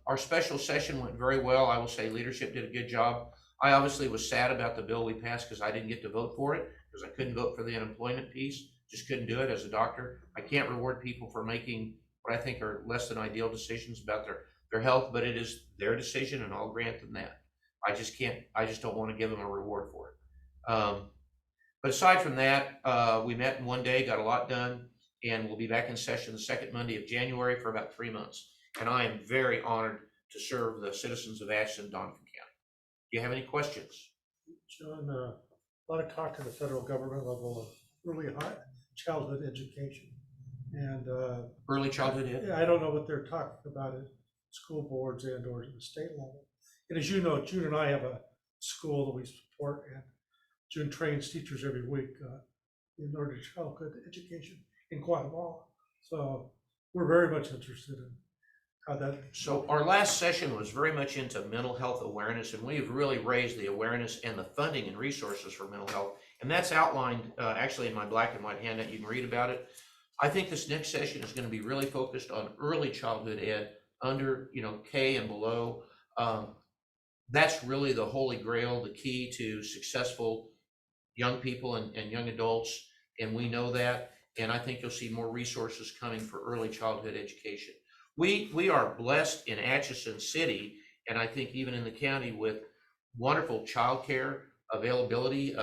Our special session went very well. I will say leadership did a good job. I obviously was sad about the bill we passed because I didn't get to vote for it, because I couldn't vote for the unemployment piece. Just couldn't do it as a doctor. I can't reward people for making what I think are less than ideal decisions about their health, but it is their decision, and I'll grant them that. I just don't want to give them a reward for it. But aside from that, we met in one day, got a lot done, and we'll be back in session the second Monday of January for about 3 months. And I am very honored to serve the citizens of Atchison, Donovan County. Do you have any questions? John, a lot of talk to the federal government level of really high childhood education. And Early childhood ed? I don't know what they're talking about at school boards and or at the state level. And as you know, June and I have a school that we support, and June trains teachers every week in early childhood education in Guatemala. So we're very much interested in how that. So our last session was very much into mental health awareness, and we've really raised the awareness and the funding and resources for mental health. And that's outlined actually in my black and white handout. You can read about it. I think this next session is going to be really focused on early childhood ed under, K and below. That's really the holy grail, the key to successful young people and young adults. And we know that. And I think you'll see more resources coming for early childhood education. We are blessed in Atchison City, and I think even in the county, with wonderful childcare availability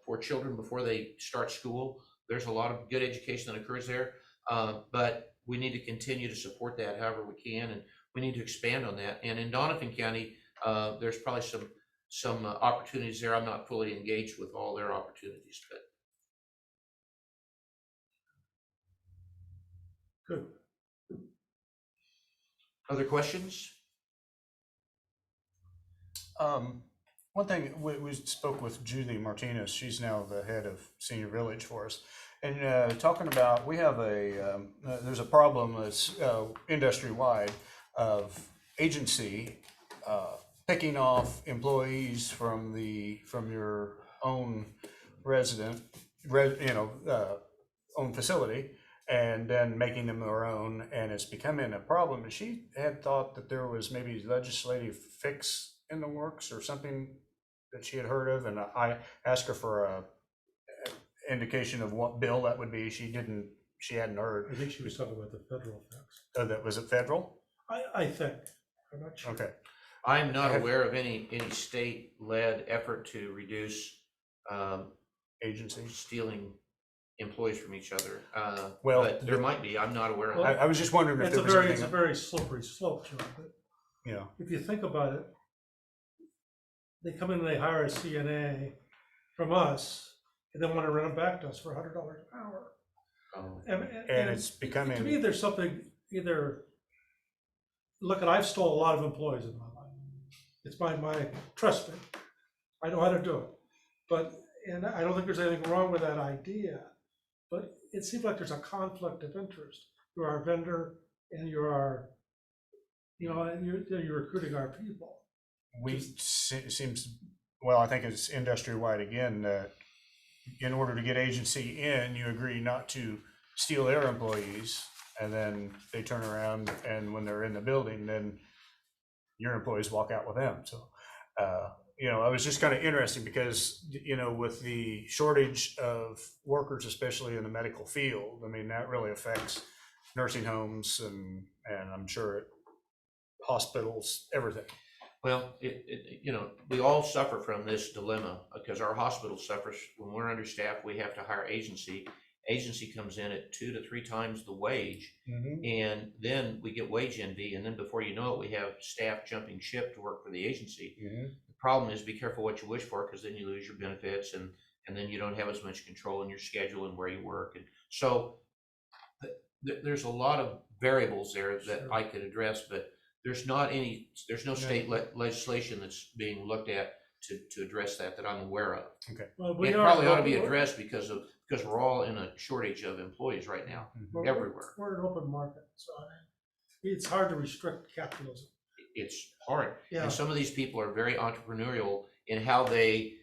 for children before they start school. There's a lot of good education that occurs there, but we need to continue to support that however we can, and we need to expand on that. And in Donovan County, there's probably some opportunities there. I'm not fully engaged with all their opportunities, but. Good. Other questions? One thing, we spoke with Julie Martinez. She's now the head of Senior Village for us. And talking about, we have there's a problem that's industry-wide of agency picking off employees from your own own facility, and then making them their own, and it's becoming a problem. And she had thought that there was maybe legislative fix in the works or something that she had heard of, and I asked her for a indication of what bill that would be. She hadn't heard. I think she was talking about the federal tax. Was it federal? I think, I'm not sure. Okay. I'm not aware of any state-led effort to reduce Agencies. stealing employees from each other. But there might be. I'm not aware of Well, that. I was just wondering if It's there was it's anything. a very slippery slope, John, but if you think about it, they come in and they hire a CNA, from us, and then want to rent them back to us for $100 an hour. And it's To me, becoming, there's something either, look, I've stole a lot of employees in my life. It's my trust me, I know how to do it. But, and I don't think there's anything wrong with that idea, but it seems like there's a conflict of interest. You're our vendor and you're our, and you're recruiting our people. seems, well, I think it's industry-wide again, that in order to get agency in, you agree not to steal their employees, and then they turn around and when they're in the building, then your employees walk out with them. So, it was just kind of interesting because, with the shortage of workers, especially in the medical field, I mean, that really affects nursing homes and I'm sure hospitals, everything. Well, we all suffer from this dilemma because our hospital suffers when we're understaffed. We have to hire agency. Agency comes in at 2 to 3 times the wage, and then we get wage envy, and then before you know it, we have staff jumping ship to work for the agency. The problem is, be careful what you wish for, because then you lose your benefits, and then you don't have as much control in your schedule and where you work. And so there's a lot of variables there that I could address, but there's no state legislation that's being looked at to address that I'm aware of. Okay. Well, It probably ought to be addressed because we're all in a shortage of employees right now, everywhere. We're an open market, so it's hard to restrict capitalism. It's hard. Yeah. And some of these people are very entrepreneurial in how they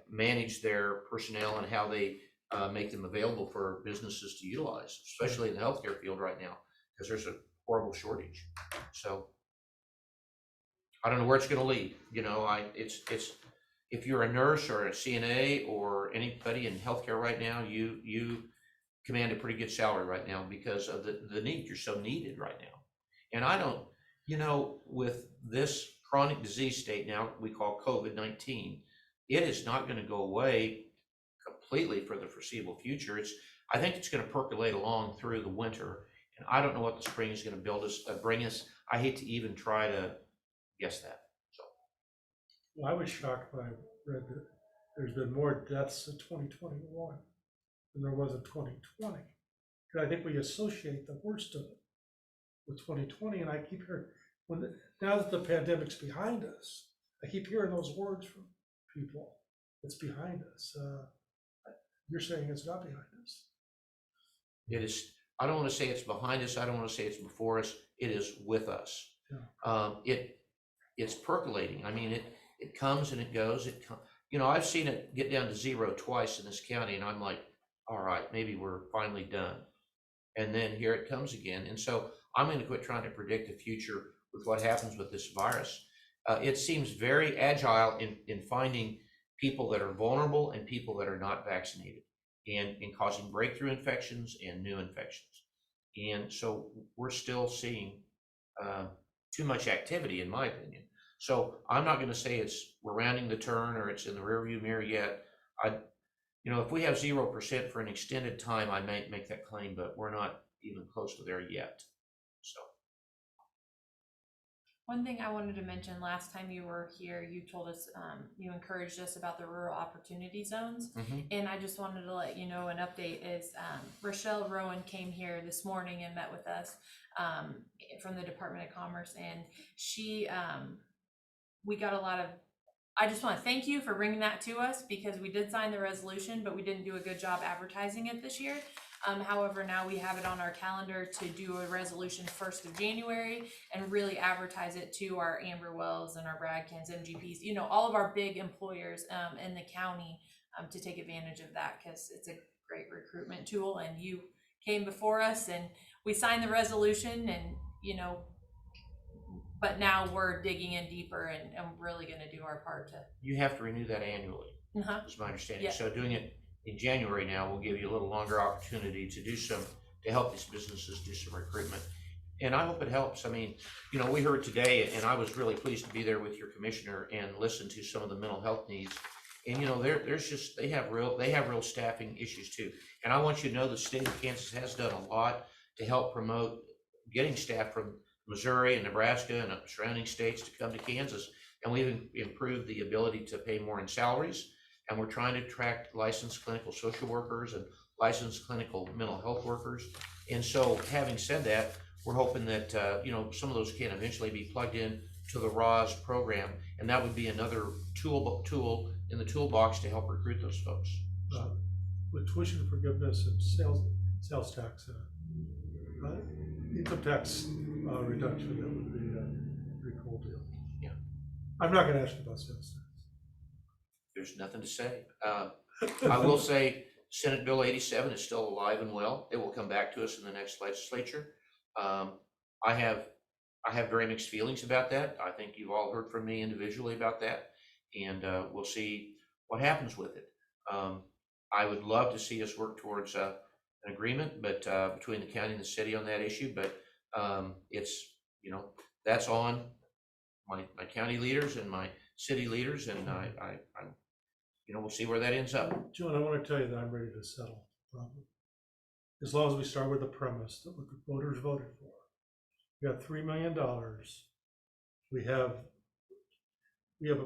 manage their personnel and how they make them available for businesses to utilize, especially in the healthcare field right now, because there's a horrible shortage. So I don't know where it's going to lead. It's if you're a nurse or a CNA or anybody in healthcare right now, you command a pretty good salary right now because of the need. You're so needed right now. And I don't, with this chronic disease state now we call COVID-19, it is not going to go away completely for the foreseeable future. I think it's going to percolate along through the winter, and I don't know what the spring is going to bring us. I hate to even try to guess that. So. Well, I was shocked when I read that there's been more deaths in 2021 than there was in 2020. Because I think we associate the worst of it with 2020, and I keep hearing, now that the pandemic's behind us, I keep hearing those words from people. It's behind us. You're saying it's not behind us. It is. I don't want to say it's behind us. I don't want to say it's before us. It is with us. Yeah. It's percolating. I mean, it comes and it goes. I've seen it get down to 0 twice in this county, and I'm like, all right, maybe we're finally done. And then here it comes again. And so I'm going to quit trying to predict the future with what happens with this virus. It seems very agile in finding people that are vulnerable and people that are not vaccinated, and in causing breakthrough infections and new infections. And so we're still seeing too much activity, in my opinion. So I'm not going to say we're rounding the turn or it's in the rearview mirror yet. If we have 0% for an extended time, I might make that claim, but we're not even close to there yet. So. One thing I wanted to mention, last time you were here, you told us, you encouraged us about the rural opportunity zones. And I just wanted to let you know an update is Rochelle Rowan came here this morning and met with us from the Department of Commerce. And we got a lot of, I just want to thank you for bringing that to us, because we did sign the resolution, but we didn't do a good job advertising it this year. However, now we have it on our calendar to do a resolution 1st of January and really advertise it to our Amber Wells and our Bradkins, MGPs, all of our big employers in the county to take advantage of that, because it's a great recruitment tool. And you came before us and we signed the resolution, and but now we're digging in deeper and really going to do our part to. You have to renew that annually, is my understanding. Yeah. So doing it in January now will give you a little longer opportunity to help these businesses do some recruitment. And I hope it helps. I mean, we heard today, and I was really pleased to be there with your commissioner and listen to some of the mental health needs. And they have real staffing issues too. And I want you to know the state of Kansas has done a lot to help promote getting staff from Missouri and Nebraska and surrounding states to come to Kansas. And we've improved the ability to pay more in salaries, and we're trying to attract licensed clinical social workers and licensed clinical mental health workers. And so, having said that, we're hoping that, some of those can eventually be plugged in to the RAWS program, and that would be another tool in the toolbox to help recruit those folks. With tuition forgiveness and sales tax, income tax reduction, that would be a pretty cool deal. Yeah. I'm not gonna ask you about sales tax. There's nothing to say. I will say Senate Bill 87 is still alive and well. It will come back to us in the next legislature. I have very mixed feelings about that. I think you've all heard from me individually about that, and we'll see what happens with it. I would love to see us work towards an agreement, but between the county and the city on that issue. But it's that's on my county leaders and my city leaders, and I'm we'll see where that ends up. John, I want to tell you that I'm ready to settle the problem. As long as we start with the premise that what the voters voted for. We got $3 million. We have a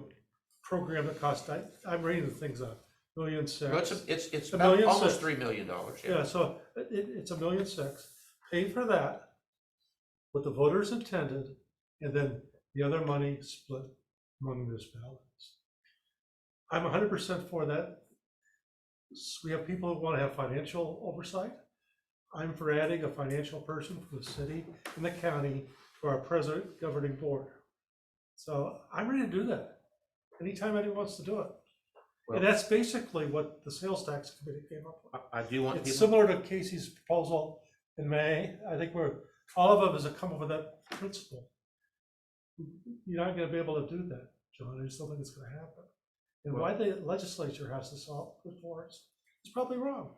program that costs, I'm reading the things up, $1.6 million. Well, it's $1.6 about million. almost $3 million. Yeah, so it's $1.6 million. Pay for that, what the voters intended, and then the other money split among municipalities. I'm 100% for that. We have people who want to have financial oversight. I'm for adding a financial person from the city and the county to our present governing board. So I'm ready to do that anytime anyone wants to do it. And that's basically what the sales tax committee came up with. I do want It's people. similar to Casey's proposal in May. I think all of us have come up with that principle. You're not going to be able to do that, John. I just don't think it's going to happen. And why the legislature has to solve it for us is probably wrong.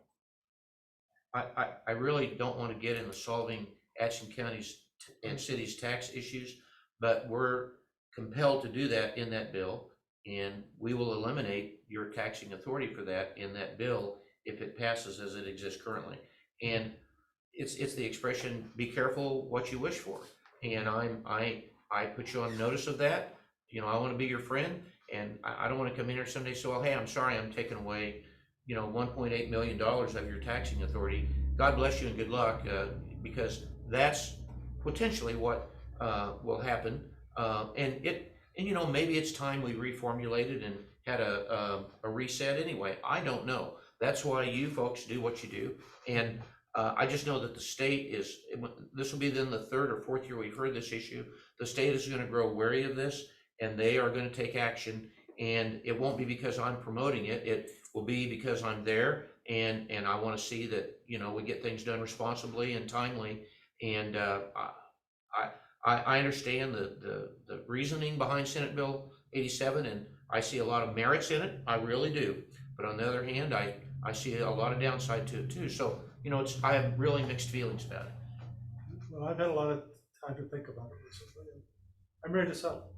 I really don't want to get into solving Atchison County's and city's tax issues, but we're compelled to do that in that bill, and we will eliminate your taxing authority for that in that bill if it passes as it exists currently. And it's the expression, be careful what you wish for. And I put you on notice of that. I want to be your friend, and I don't want to come in here someday and say, well, hey, I'm sorry, I'm taking away $1.8 million of your taxing authority. God bless you and good luck, because that's potentially what will happen. And maybe it's time we reformulated and had a reset anyway. I don't know. That's why you folks do what you do. And I just know that the state this will be then the third or fourth year we've heard this issue. The state is going to grow wary of this, and they are going to take action. And it won't be because I'm promoting it. It will be because I'm there, and I want to see that we get things done responsibly and timely. And I understand the reasoning behind Senate Bill 87, and I see a lot of merits in it. I really do. But on the other hand, I see a lot of downside to it too. So I have really mixed feelings about it. Well, I've had a lot of time to think about it recently. I'm ready to settle.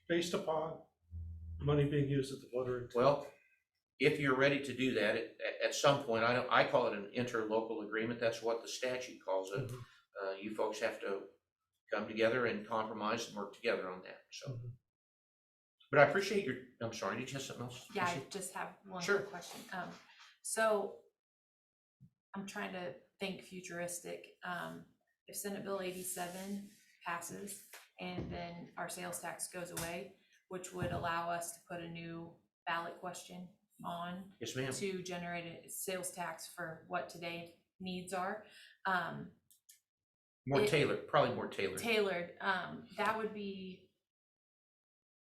Based upon money being used at the voter intent. Well, if you're ready to do that, at some point, I call it an interlocal agreement. That's what the statute calls it. Mhm. You folks have to come together and compromise and work together on that. So, but I appreciate I'm sorry, did you have something else? Yeah, I just have one Sure. quick question. So I'm trying to think futuristic. If Senate Bill 87 passes and then our sales tax goes away, which would allow us to put a new ballot question on Yes, ma'am. to generate a sales tax for what today needs are. More tailored, probably more tailored. That would be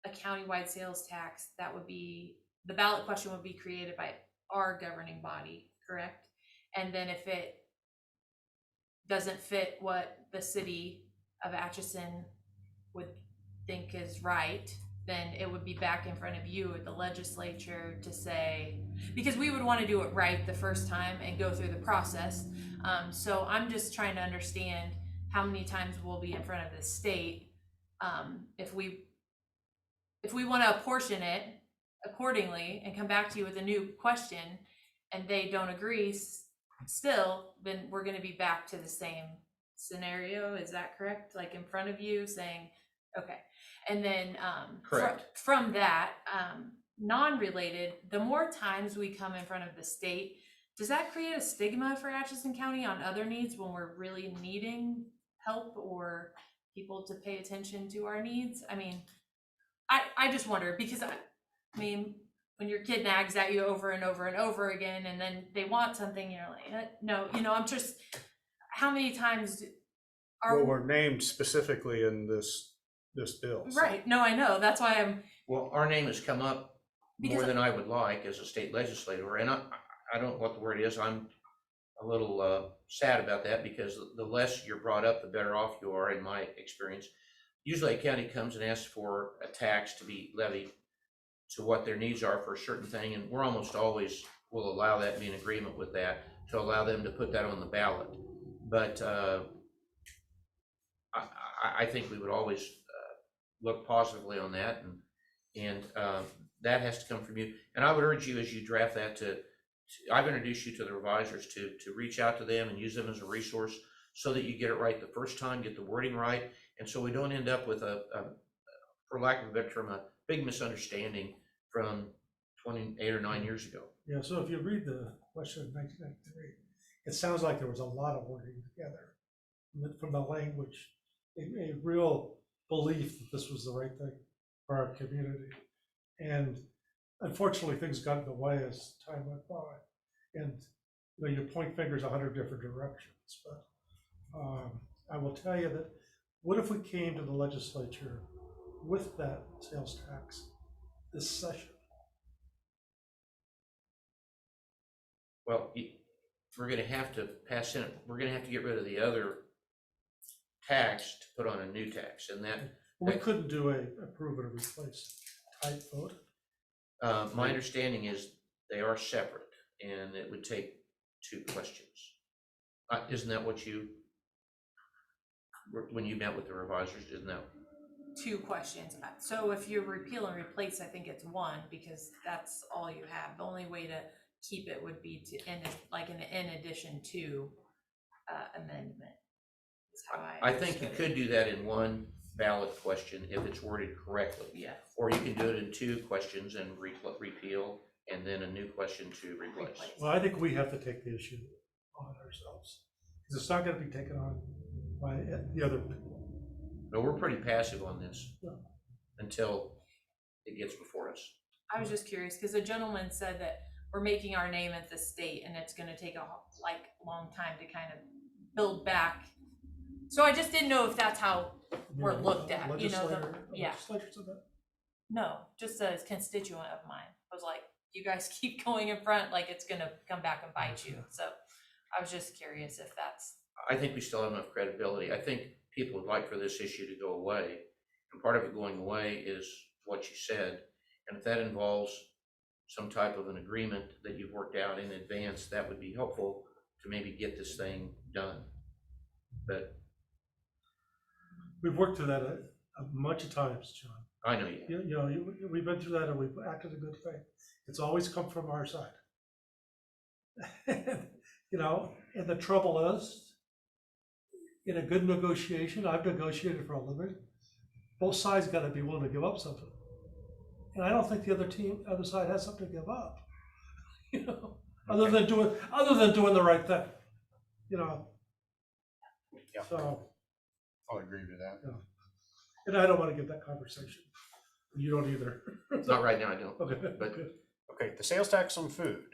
a countywide sales tax. That would be, the ballot question would be created by our governing body, correct? And then if it doesn't fit what the city of Atchison would think is right, then it would be back in front of you at the legislature to say, because we would want to do it right the first time and go through the process. So I'm just trying to understand how many times we'll be in front of the state if we want to apportion it accordingly and come back to you with a new question and they don't agree still, then we're going to be back to the same scenario. Is that correct? Like in front of you saying, Okay, and then, Correct. from that, non-related, the more times we come in front of the state, does that create a stigma for Atchison County on other needs when we're really needing help or people to pay attention to our needs? I mean, I just wonder, because I mean, when your kid nags at you over and over and over again, and then they want something, you're like, no, I'm just, how many times are, Well, we're named specifically in this bill. so- right, no, I know, that's why I'm, Well, our name has come up more Because- than I would like as a state legislator, and I don't know what the word is. I'm a little sad about that, because the less you're brought up, the better off you are, in my experience. Usually a county comes and asks for a tax to be levied to what their needs are for a certain thing, and we're almost always will allow that, be in agreement with that, to allow them to put that on the ballot. But I think we would always look positively on that, and that has to come from you. And I would urge you, as you draft that, I've introduced you to the revisers to reach out to them and use them as a resource, so that you get it right the first time, get the wording right, and so we don't end up with for lack of a better term, a big misunderstanding from 28 or 9 years ago. Yeah, so if you read the question of 1993, it sounds like there was a lot of working together from the language, a real belief that this was the right thing for our community. And unfortunately, things got in the way as time went by. And you point fingers 100 different directions. But I will tell you that, what if we came to the legislature with that sales tax this session? Well, we're gonna have to pass in, we're gonna have to get rid of the other tax to put on a new tax, and We couldn't do a approve and replace type vote. my understanding is they are separate, and it would take 2 questions. Isn't that what when you met with the revisers, isn't that? 2 questions. So if you repeal and replace, I think it's 1, because that's all you have. The only way to keep it would be to end it like in addition to amendment. Is how I think you understood could do that in 1 ballot question if it's worded correctly. it. Yeah. Or you can do it in 2 questions and repeal, and then a new question to replace. Well, I think we have to take the issue on ourselves, because it's not going to be taken on by the other people. No, we're pretty passive on this Yeah. until it gets before us. I was just curious, because the gentleman said that we're making our name at the state, and it's gonna take a long time to kind of build back. So I just didn't know if that's how we're looked at, yeah. Legislature said that? No, just a constituent of mine. I was like, you guys keep going in front, like it's gonna come back and bite you. So I was just curious if that's. I think we still have enough credibility. I think people would like for this issue to go away, and part of it going away is what you said. And if that involves some type of an agreement that you've worked out in advance, that would be helpful to maybe get this thing done. But We've worked through that a bunch of times, John. I know you. We've been through that, and we've acted in good faith. It's always come from our side. And the trouble is, in a good negotiation, I've negotiated for a living, both sides got to be willing to give up something. And I don't think the other side has something to give up, other than doing the right thing, Yeah. So, I'll agree to that. and I don't want to get that conversation. You don't either. Not right now, I don't. Okay, But good. Okay, the sales tax on food,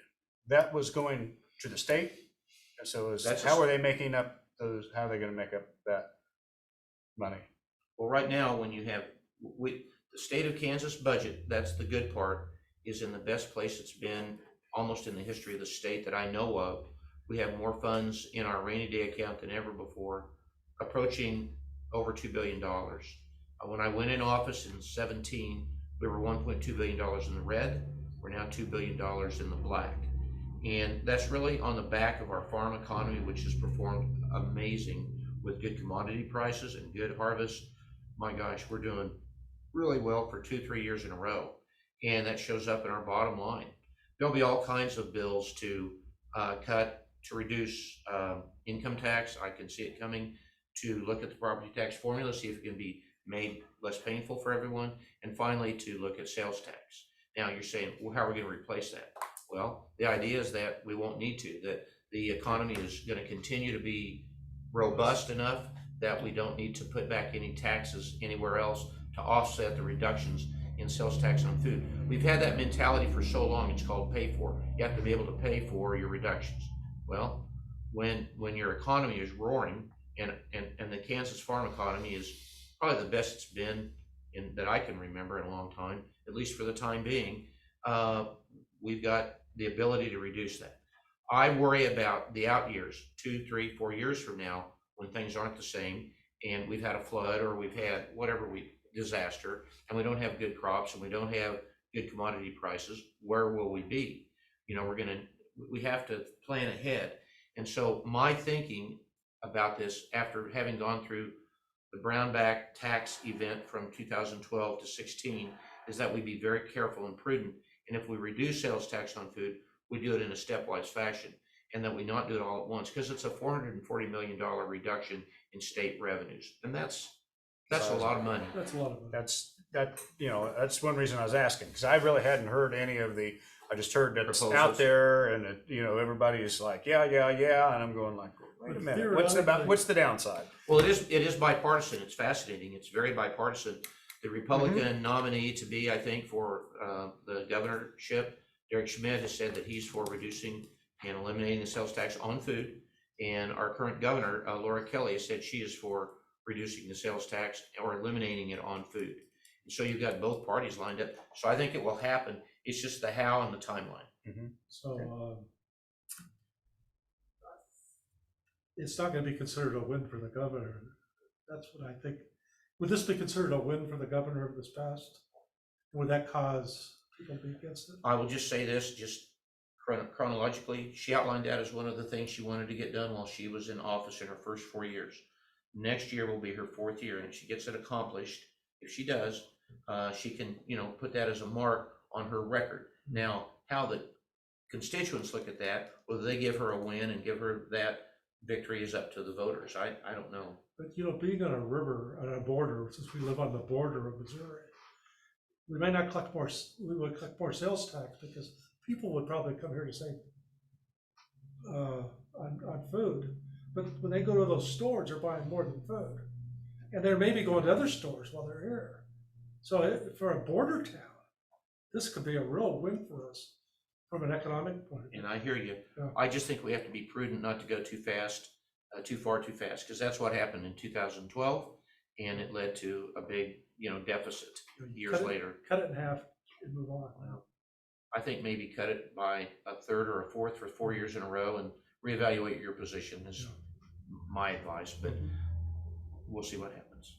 that was going to the state. And so how are they making up how are they gonna make up that money? well, right now, when you have, the state of Kansas budget, that's the good part, is in the best place it's been almost in the history of the state that I know of. We have more funds in our rainy day account than ever before, approaching over $2 billion. When I went in office in 2017, we were $1.2 billion in the red. We're now $2 billion in the black. And that's really on the back of our farm economy, which has performed amazing with good commodity prices and good harvest. My gosh, we're doing really well for 2-3 years in a row. And that shows up in our bottom line. There'll be all kinds of bills to cut, to reduce income tax. I can see it coming, to look at the property tax formula, see if it can be made less painful for everyone, and finally, to look at sales tax. Now, you're saying, well, how are we gonna replace that? Well, the idea is that we won't need to, that the economy is gonna continue to be robust enough that we don't need to put back any taxes anywhere else to offset the reductions in sales tax on food. We've had that mentality for so long, it's called pay for. You have to be able to pay for your reductions. Well, when your economy is roaring, and the Kansas farm economy is probably the best it's been that I can remember in a long time, at least for the time being, we've got the ability to reduce that. I worry about the out years, 2, 3, 4 years from now, when things aren't the same, and we've had a flood, or we've had whatever disaster, and we don't have good crops, and we don't have good commodity prices. Where will we be? You know, we have to plan ahead. And so my thinking about this, after having gone through the Brownback tax event from 2012 to 16, is that we be very careful and prudent. And if we reduce sales tax on food, we do it in a stepwise fashion, and that we not do it all at once, because it's a $440 million reduction in state revenues. And that's a lot of money. That's a lot of money. That's one reason I was asking, because I really hadn't heard any of I just heard that it's out Proposals. there, and everybody is like, yeah, and I'm going like, wait a minute, what's the downside? Well, it is bipartisan. It's fascinating. It's very bipartisan. The Republican nominee to be, I think, for the governorship, Derek Schmidt, has said that he's for reducing and eliminating the sales tax on food. And our current governor, Laura Kelly, has said she is for reducing the sales tax or eliminating it on food. And so you've got both parties lined up. So I think it will happen. It's just the how and the timeline. So, it's not gonna be considered a win for the governor. That's what I think. Would this be considered a win for the governor of this past? Would that cause people to be against it? I will just say this, just chronologically, she outlined that as one of the things she wanted to get done while she was in office in her first 4 years. Next year will be her 4th year, and if she gets it accomplished, if she does, she can, put that as a mark on her record. Now, how the constituents look at that, whether they give her a win and give her that victory, is up to the voters. I don't know. But being on a river, on a border, since we live on the border of Missouri, we may not collect more, we would collect more sales tax, because people would probably come here to say, on food, but when they go to those stores, they're buying more than food. And they're maybe going to other stores while they're here. So for a border town, this could be a real win for us from an economic point of view. And I hear you. Yeah. I just think we have to be prudent not to go too fast, too far too fast, because that's what happened in 2012, and it led to a big, deficit years later. Cut it in half and move on. I think maybe cut it by a third or a fourth for 4 years in a row and reevaluate your position is my advice, but we'll see what happens.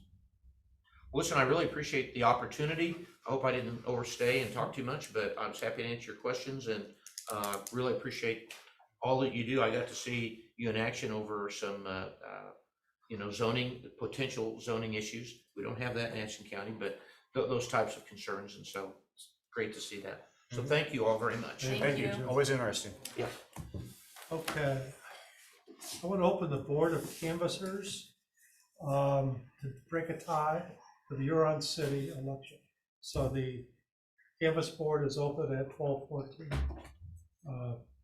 Listen, I really appreciate the opportunity. I hope I didn't overstay and talk too much, but I was happy to answer your questions, and really appreciate all that you do. I got to see you in action over some, potential zoning issues. We don't have that in Atchison County, but those types of concerns, and so it's great to see that. So thank you all very much. Thank you. Always interesting. Yeah. Okay. I want to open the Board of Canvassers to break a tie for the Huron City election. So the Canvass Board is open at 12:14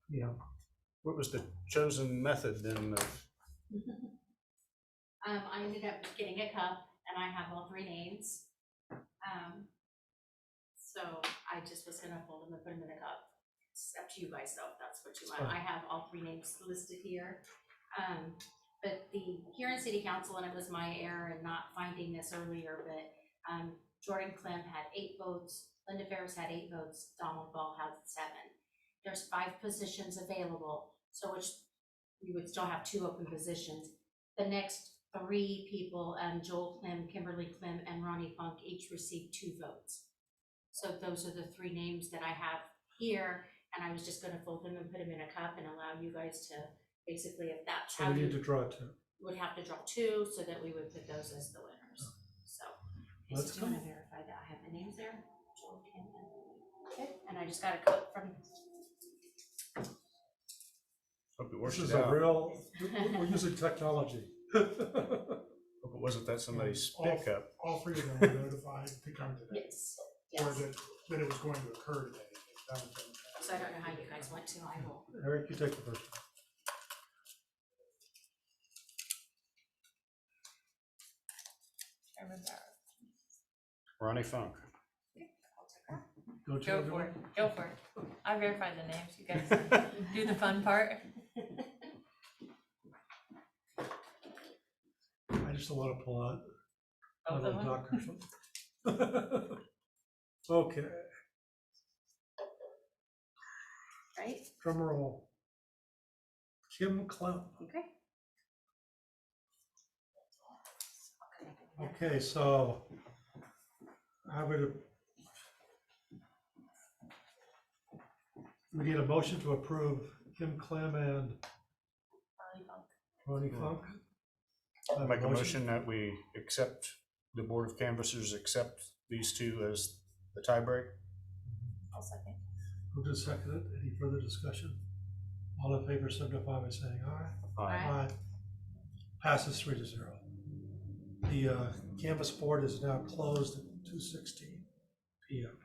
p.m. What was the chosen method then? I ended up getting a cup, and I have all 3 names. So I just was gonna fold them and put them in a cup. It's up to you guys though, if that's what you want. I have all 3 names listed here. But the Huron City Council, and it was my error in not finding this earlier, but Jordan Clem had 8 votes, Linda Ferris had 8 votes, Donald Ball had 7. There's 5 positions available, so which we would still have 2 open positions. The next 3 people, Joel Clem, Kimberly Clem, and Ronnie Funk, each received 2 votes. So those are the 3 names that I have here, and I was just gonna fold them and put them in a cup and allow you guys to basically, if that's So how we need you to draw 2. would have to draw 2, so that we would put those as the winners. So, I Let's just wanna verify that I have the names there. Joel, Kim, and- Okay, and I just got a cup from, Hope it This works is it a out. real, we're using technology. Hope it wasn't that somebody's all- pickup? All three of them were notified to come today, Yes, or yes. that it was going to occur today. That was them. So I don't know how you guys want to, I will. Eric, you take the first one. Chairman Barrow. Ronnie Funk. Go Go to for it, go for it. I verified the names, you guys do the fun part. I just don't want to pull out Both one of of them? the doctors. Okay, Right? drum roll. Kim Clem. Okay. Okay, so I would, we need a motion to approve Kim Clem and Ronnie Funk. I have a Make a motion that we accept, the Board of Canvassers accept these two as the tiebreak. I'll second. Who just seconded? Any further discussion? All in favor signify by saying aye. Aye. Passes 3-0. The canvas board is now closed at 2:16 PM.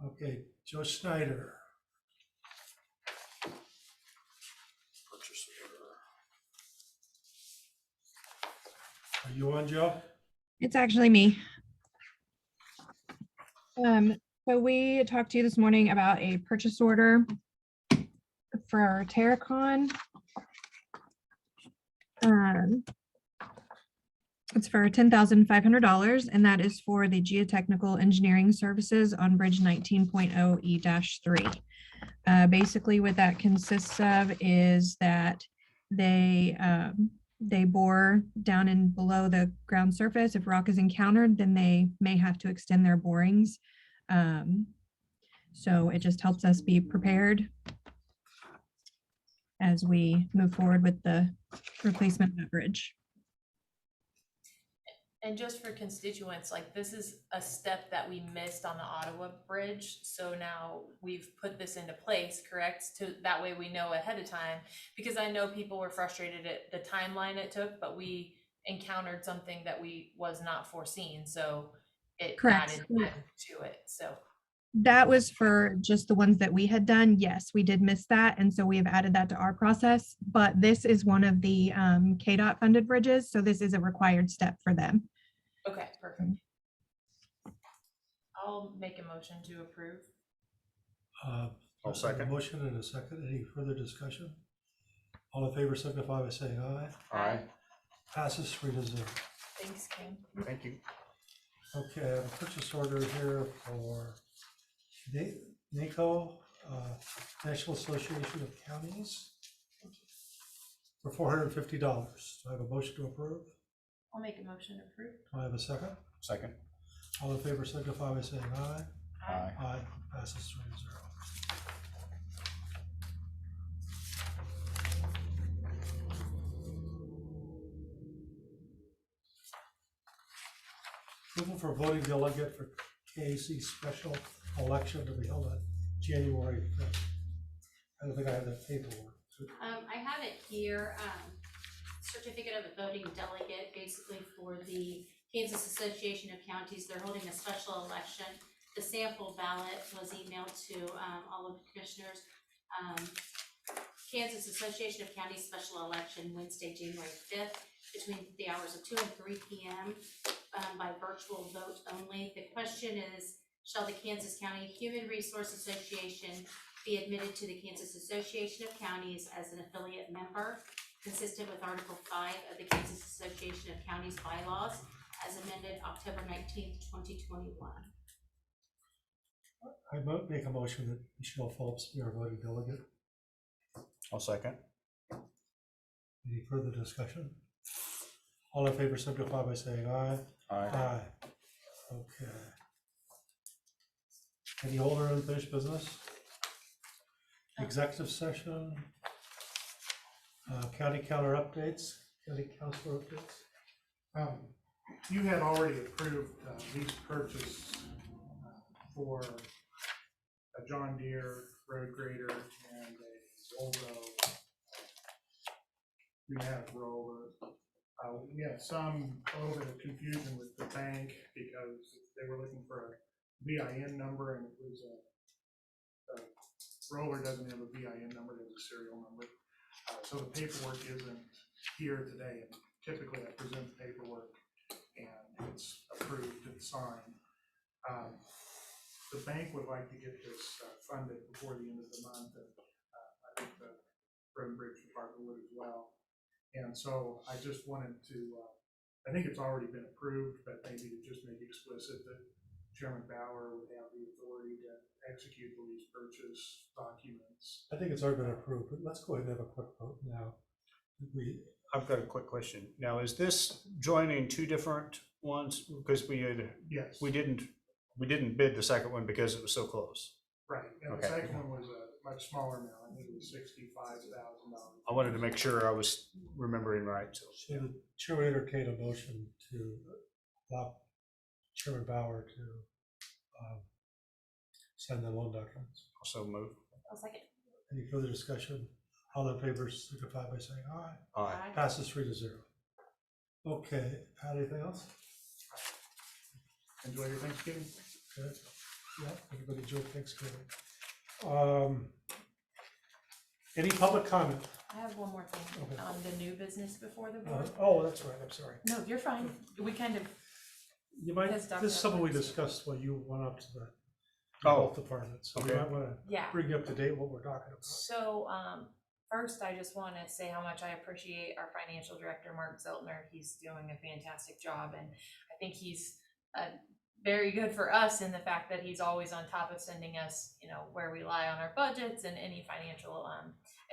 Okay, Joe Schneider. Purchase order. Are you on, Joe? It's actually me. So we talked to you this morning about a purchase order for Terracon. It's for $10,500, and that is for the geotechnical engineering services on Bridge 19.0 E-3. Basically, what that consists of is that they bore down and below the ground surface. If rock is encountered, then they may have to extend their borings. So it just helps us be prepared as we move forward with the replacement of that bridge. And just for constituents, like this is a step that we missed on the Ottawa Bridge. So now we've put this into place, correct? That way we know ahead of time, because I know people were frustrated at the timeline it took, but we encountered something that was not foreseen. So it Correct. added to it, so. That was for just the ones that we had done. Yes, we did miss that. And so we have added that to our process, but this is one of the KDOT funded bridges. So this is a required step for them. Okay, perfect. I'll make a motion to approve. I'll second. Motion and a second. Any further discussion? All in favor signify by saying aye. Aye. Passes 3-0. Thanks, Kim. Thank you. Okay, I have a purchase order here for NACO, National Association of Counties, for $450. Do I have a motion to approve? I'll make a motion to approve. Do I have a second? Second. All in favor signify by saying aye. Aye. Aye, passes 3-0. Approval for voting delegate for K.S.A special election to be held on January 5th. I don't think I have that paperwork. I have it here, certificate of a voting delegate, basically for the Kansas Association of Counties. They're holding a special election. The sample ballot was emailed to all of the commissioners. Kansas Association of Counties special election Wednesday, January 5th, between the hours of 2 and 3 p.m. By virtual vote only. The question is, shall the Kansas County Human Resource Association be admitted to the Kansas Association of Counties as an affiliate member, consistent with Article 5 of the Kansas Association of Counties bylaws, as amended October 19th, 2021. I make a motion that Michelle Phillips be our voting delegate. I'll second. Any further discussion? All in favor signify by saying aye. Aye. Okay. Any older unfinished business? Executive session? County counter updates, county councilor updates? You had already approved lease purchase for a John Deere road grader and a Volvo pneumatic roller. We had a little bit of confusion with the bank because they were looking for a VIN number, and it was a roller doesn't have a VIN number, there's a serial number. So the paperwork isn't here today, and typically I present the paperwork and it's approved and signed. The bank would like to get this funded before the end of the month, and I think the Road and Bridge Department would as well. And so I just wanted to, I think it's already been approved, but maybe to just make explicit that Chairman Bauer would have the authority to execute the lease purchase documents. I think it's already been approved, but let's go ahead and have a quick vote now. I've got a quick question. Now, is this joining two different ones? Because Yes. we didn't bid the second one because it was so close. Right, and Okay. the second one was a much smaller amount, I think it was $65,000. I wanted to make sure I was remembering right, so. So the chair would entertain a motion to allow Chairman Bauer to sign the loan documents. Also move. I'll second. Any further discussion? All in favor signify by saying aye. Aye. Passes 3-0. Okay, anything else? Enjoy your Thanksgiving. Good. Yeah, everybody enjoy Thanksgiving. Any public comment? I have one more thing Okay. on the new business before the board. Oh, that's right, I'm sorry. No, you're fine. We kind of, You might, Because Dr. this is something we Eppley- discussed when you went up to the Oh, health department, so we okay. might want to yeah. bring you up to date what we're talking about. So, first, I just want to say how much I appreciate our financial director, Mark Zeltner. He's doing a fantastic job, and I think he's very good for us in the fact that he's always on top of sending us, where we lie on our budgets and any financial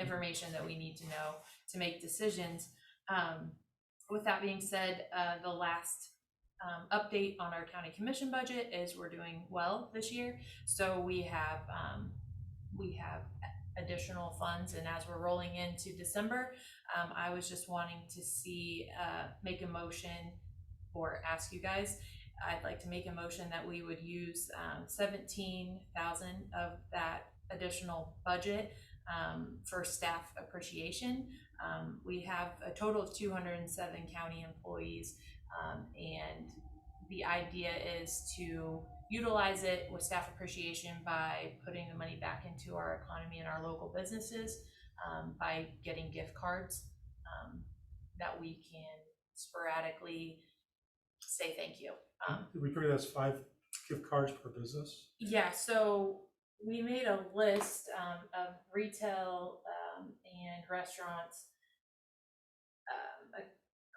information that we need to know to make decisions. With that being said, the last update on our county commission budget is we're doing well this year. So we have additional funds, and as we're rolling into December, I was just wanting to see, make a motion or ask you guys, I'd like to make a motion that we would use 17,000 of that additional budget for staff appreciation. We have a total of 207 county employees, and the idea is to utilize it with staff appreciation by putting the money back into our economy and our local businesses, by getting gift cards that we can sporadically say thank you. Did we figure that's 5 gift cards per business? Yeah, so we made a list of retail and restaurants, a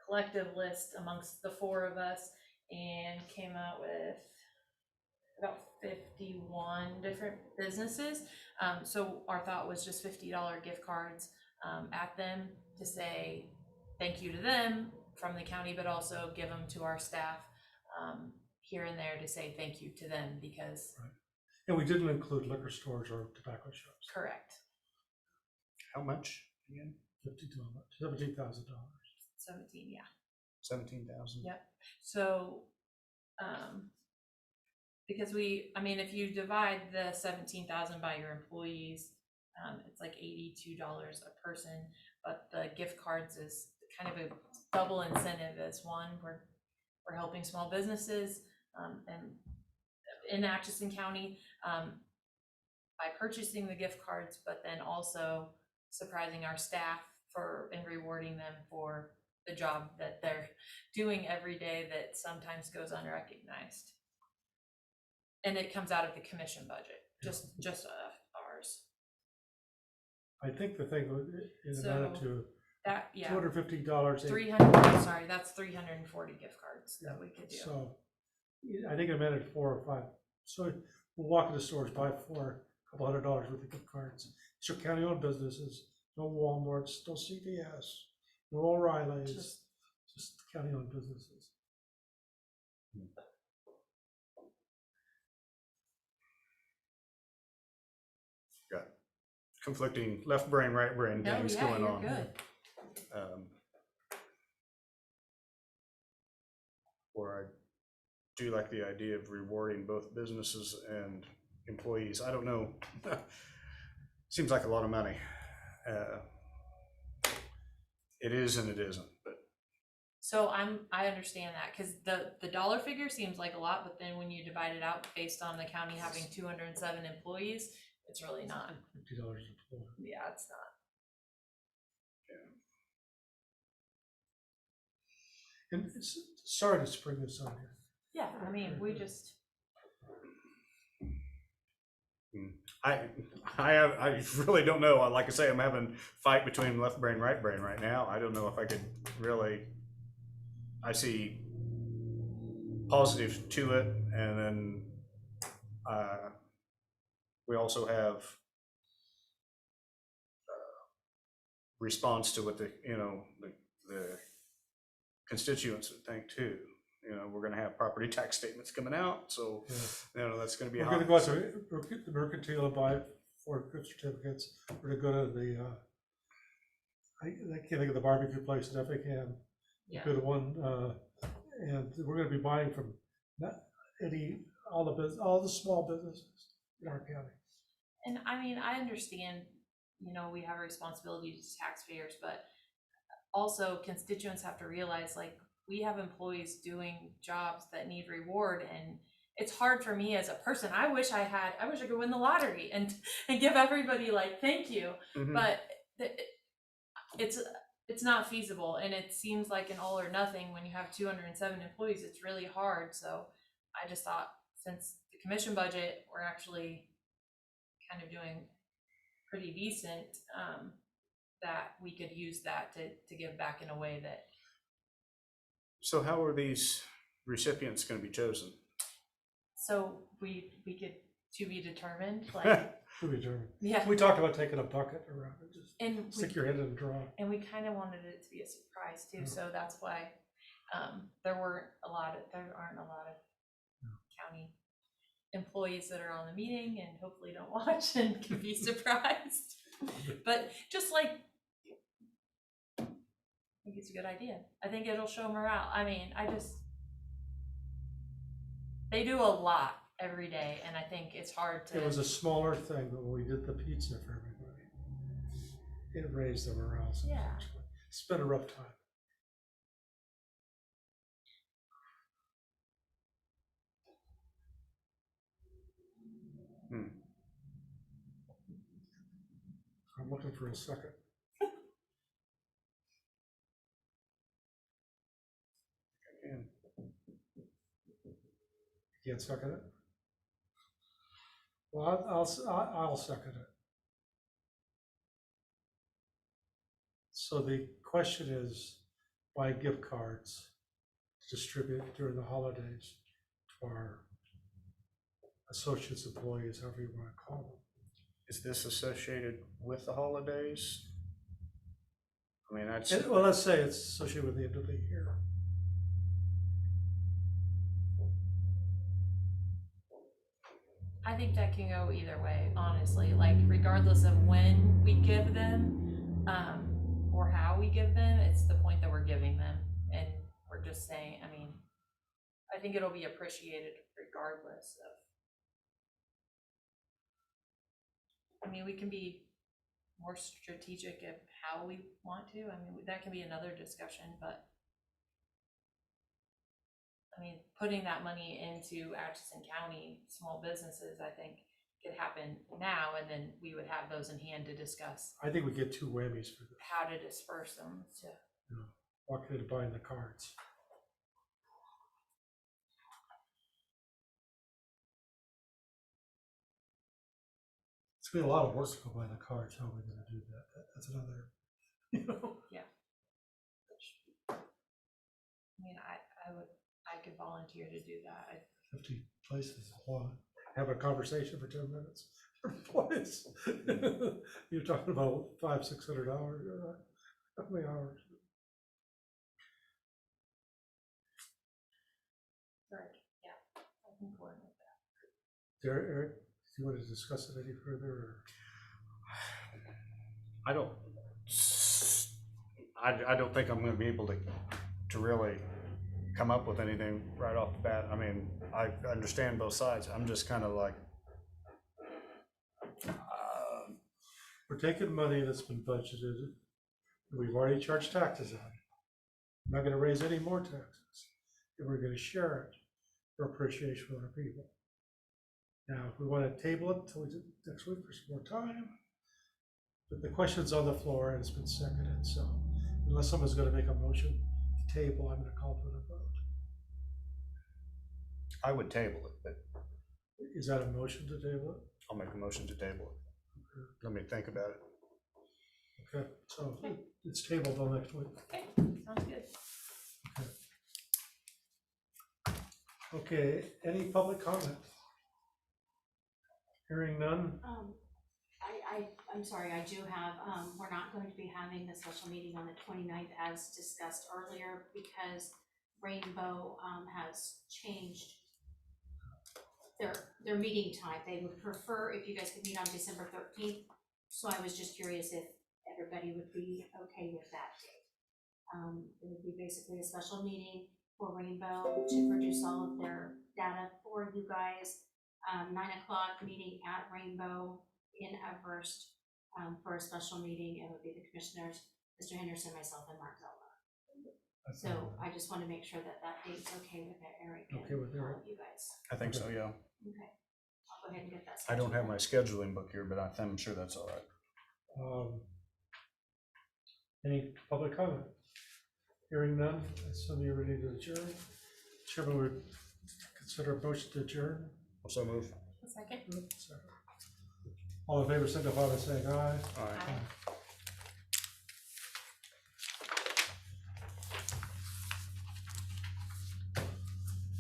collective list amongst the 4 of us, and came out with about 51 different businesses. So our thought was just $50 gift cards at them to say thank you to them from the county, but also give them to our staff here and there to say thank you to them because. Right. And we didn't include liquor stores or tobacco shops. Correct. How much again? $17,000. 17, yeah. 17,000. Yep. So, because if you divide the 17,000 by your employees, it's like $82 a person, but the gift cards is kind of a double incentive. As one, we're helping small businesses, and in Atchison County, by purchasing the gift cards, but then also surprising our staff and rewarding them for the job that they're doing every day that sometimes goes unrecognized. And it comes out of the commission budget, just ours. I think the thing is amounted to That, yeah, $250. 300, sorry, that's 340 gift cards that we could do. So I think it amounted to 4 or 5. So we'll walk in the stores, buy a couple $100 worth of gift cards. It's your county-owned businesses, no Walmarts, no CVS, no O'Reilly's, just county-owned businesses. Got conflicting left brain, right brain No, things yeah, going you're on. good. Or I do like the idea of rewarding both businesses and employees. I don't know. Seems like a lot of money. It is and it isn't, but So I understand that, cause the dollar figure seems like a lot, but then when you divide it out based on the county having 207 employees, it's really not. $50 a employee. Yeah, it's not. And sorry to spring this on you. Yeah, I mean, we just, I really don't know. Like I say, I'm having a fight between left brain, right brain right now. I don't know if I could really, I see positives to it, and then we also have response to what the constituents would think too. We're gonna have property tax statements coming out, so that's gonna be We're hot. gonna go out to the mercantile and buy 4 gift certificates. We're gonna go to the, I can't think of the barbecue place in Effingham. yeah. Go to one, and we're gonna be buying from all the small businesses in our county. And I mean, I understand, we have a responsibility to taxpayers, but also constituents have to realize, like, we have employees doing jobs that need reward, and it's hard for me as a person. I wish I could win the lottery and give everybody like, thank you, but it's not feasible, and it seems like an all or nothing when you have 207 employees. It's really hard. So I just thought, since the commission budget, we're actually kind of doing pretty decent, that we could use that to give back in a way that. So how are these recipients going to be chosen? So we could, to be determined, like, To be determined. yeah. We talked about taking a bucket around and just And stick your head in the draw. And we kind of wanted it to be a surprise too, so that's why there aren't a lot of county employees that are on the meeting and hopefully don't watch and can be surprised. But just like, I think it's a good idea. I think it'll show morale. I mean, they do a lot every day, and I think it's hard to. It was a smaller thing, but when we did the pizza for everybody, it raised the morale substantially. It's been a rough time. I'm looking for a second. You can't second it? Well, I'll second it. So the question is, buy gift cards to distribute during the holidays to our associates, employees, however you want to call them. Is this associated with the holidays? I mean, that's. Well, let's say it's associated with the end of the year. I think that can go either way, honestly, like regardless of when we give them, or how we give them, it's the point that we're giving them. And we're just saying, I mean, I think it'll be appreciated regardless of. I mean, we can be more strategic of how we want to. I mean, that can be another discussion, but I mean, putting that money into Atchison County small businesses, I think could happen now, and then we would have those in hand to discuss I think we get 2 whammies for this. how to disperse them to. Walking into buying the cards. It's gonna be a lot of work to go buy the cards. How are we gonna do that? That's another, Yeah. I mean, I could volunteer to do that. 50 places is a lot. Have a conversation for 10 minutes. Place. You're talking about $500-600. How many hours? Right, yeah, I think we're with that. Eric, do you want to discuss it any further? Or? I don't think I'm going to be able to really come up with anything right off the bat. I mean, I understand both sides. I'm just kind of like, We're taking money that's been budgeted. We've already charged taxes on it. We're not gonna raise any more taxes, and we're gonna share it for appreciation with our people. Now, if we wanna table it till next week for some more time, but the question's on the floor and it's been seconded, so unless someone's gonna make a motion to table, I'm gonna call for the vote. I would table it, but Is that a motion to table it? I'll make a motion to table it. Let me think about it. Okay, so it's tabled till next week. Okay, sounds good. Okay, any public comment? Hearing none? I'm sorry, I do have, we're not going to be having the special meeting on the 29th as discussed earlier because Rainbow, has changed their meeting time. They would prefer if you guys could meet on December 13th. So I was just curious if everybody would be okay with that date. It would be basically a special meeting for Rainbow to produce all of their data for you guys. 9 o'clock meeting at Rainbow in Everest, for a special meeting. It would be the commissioners, Mr. Henderson, myself, and Mark Zelma. So I just want to make sure that that date's okay with Eric and Okay with all Eric. of you guys. I think so, yeah. Okay, I'll go ahead and get that. I don't have scheduled. my scheduling book here, but I'm sure that's all right. Any public comment? Hearing none, some of you are ready to adjourn. Chairman would consider a motion to adjourn. Also move. A second. All in favor, signify by saying aye. All right. Aye.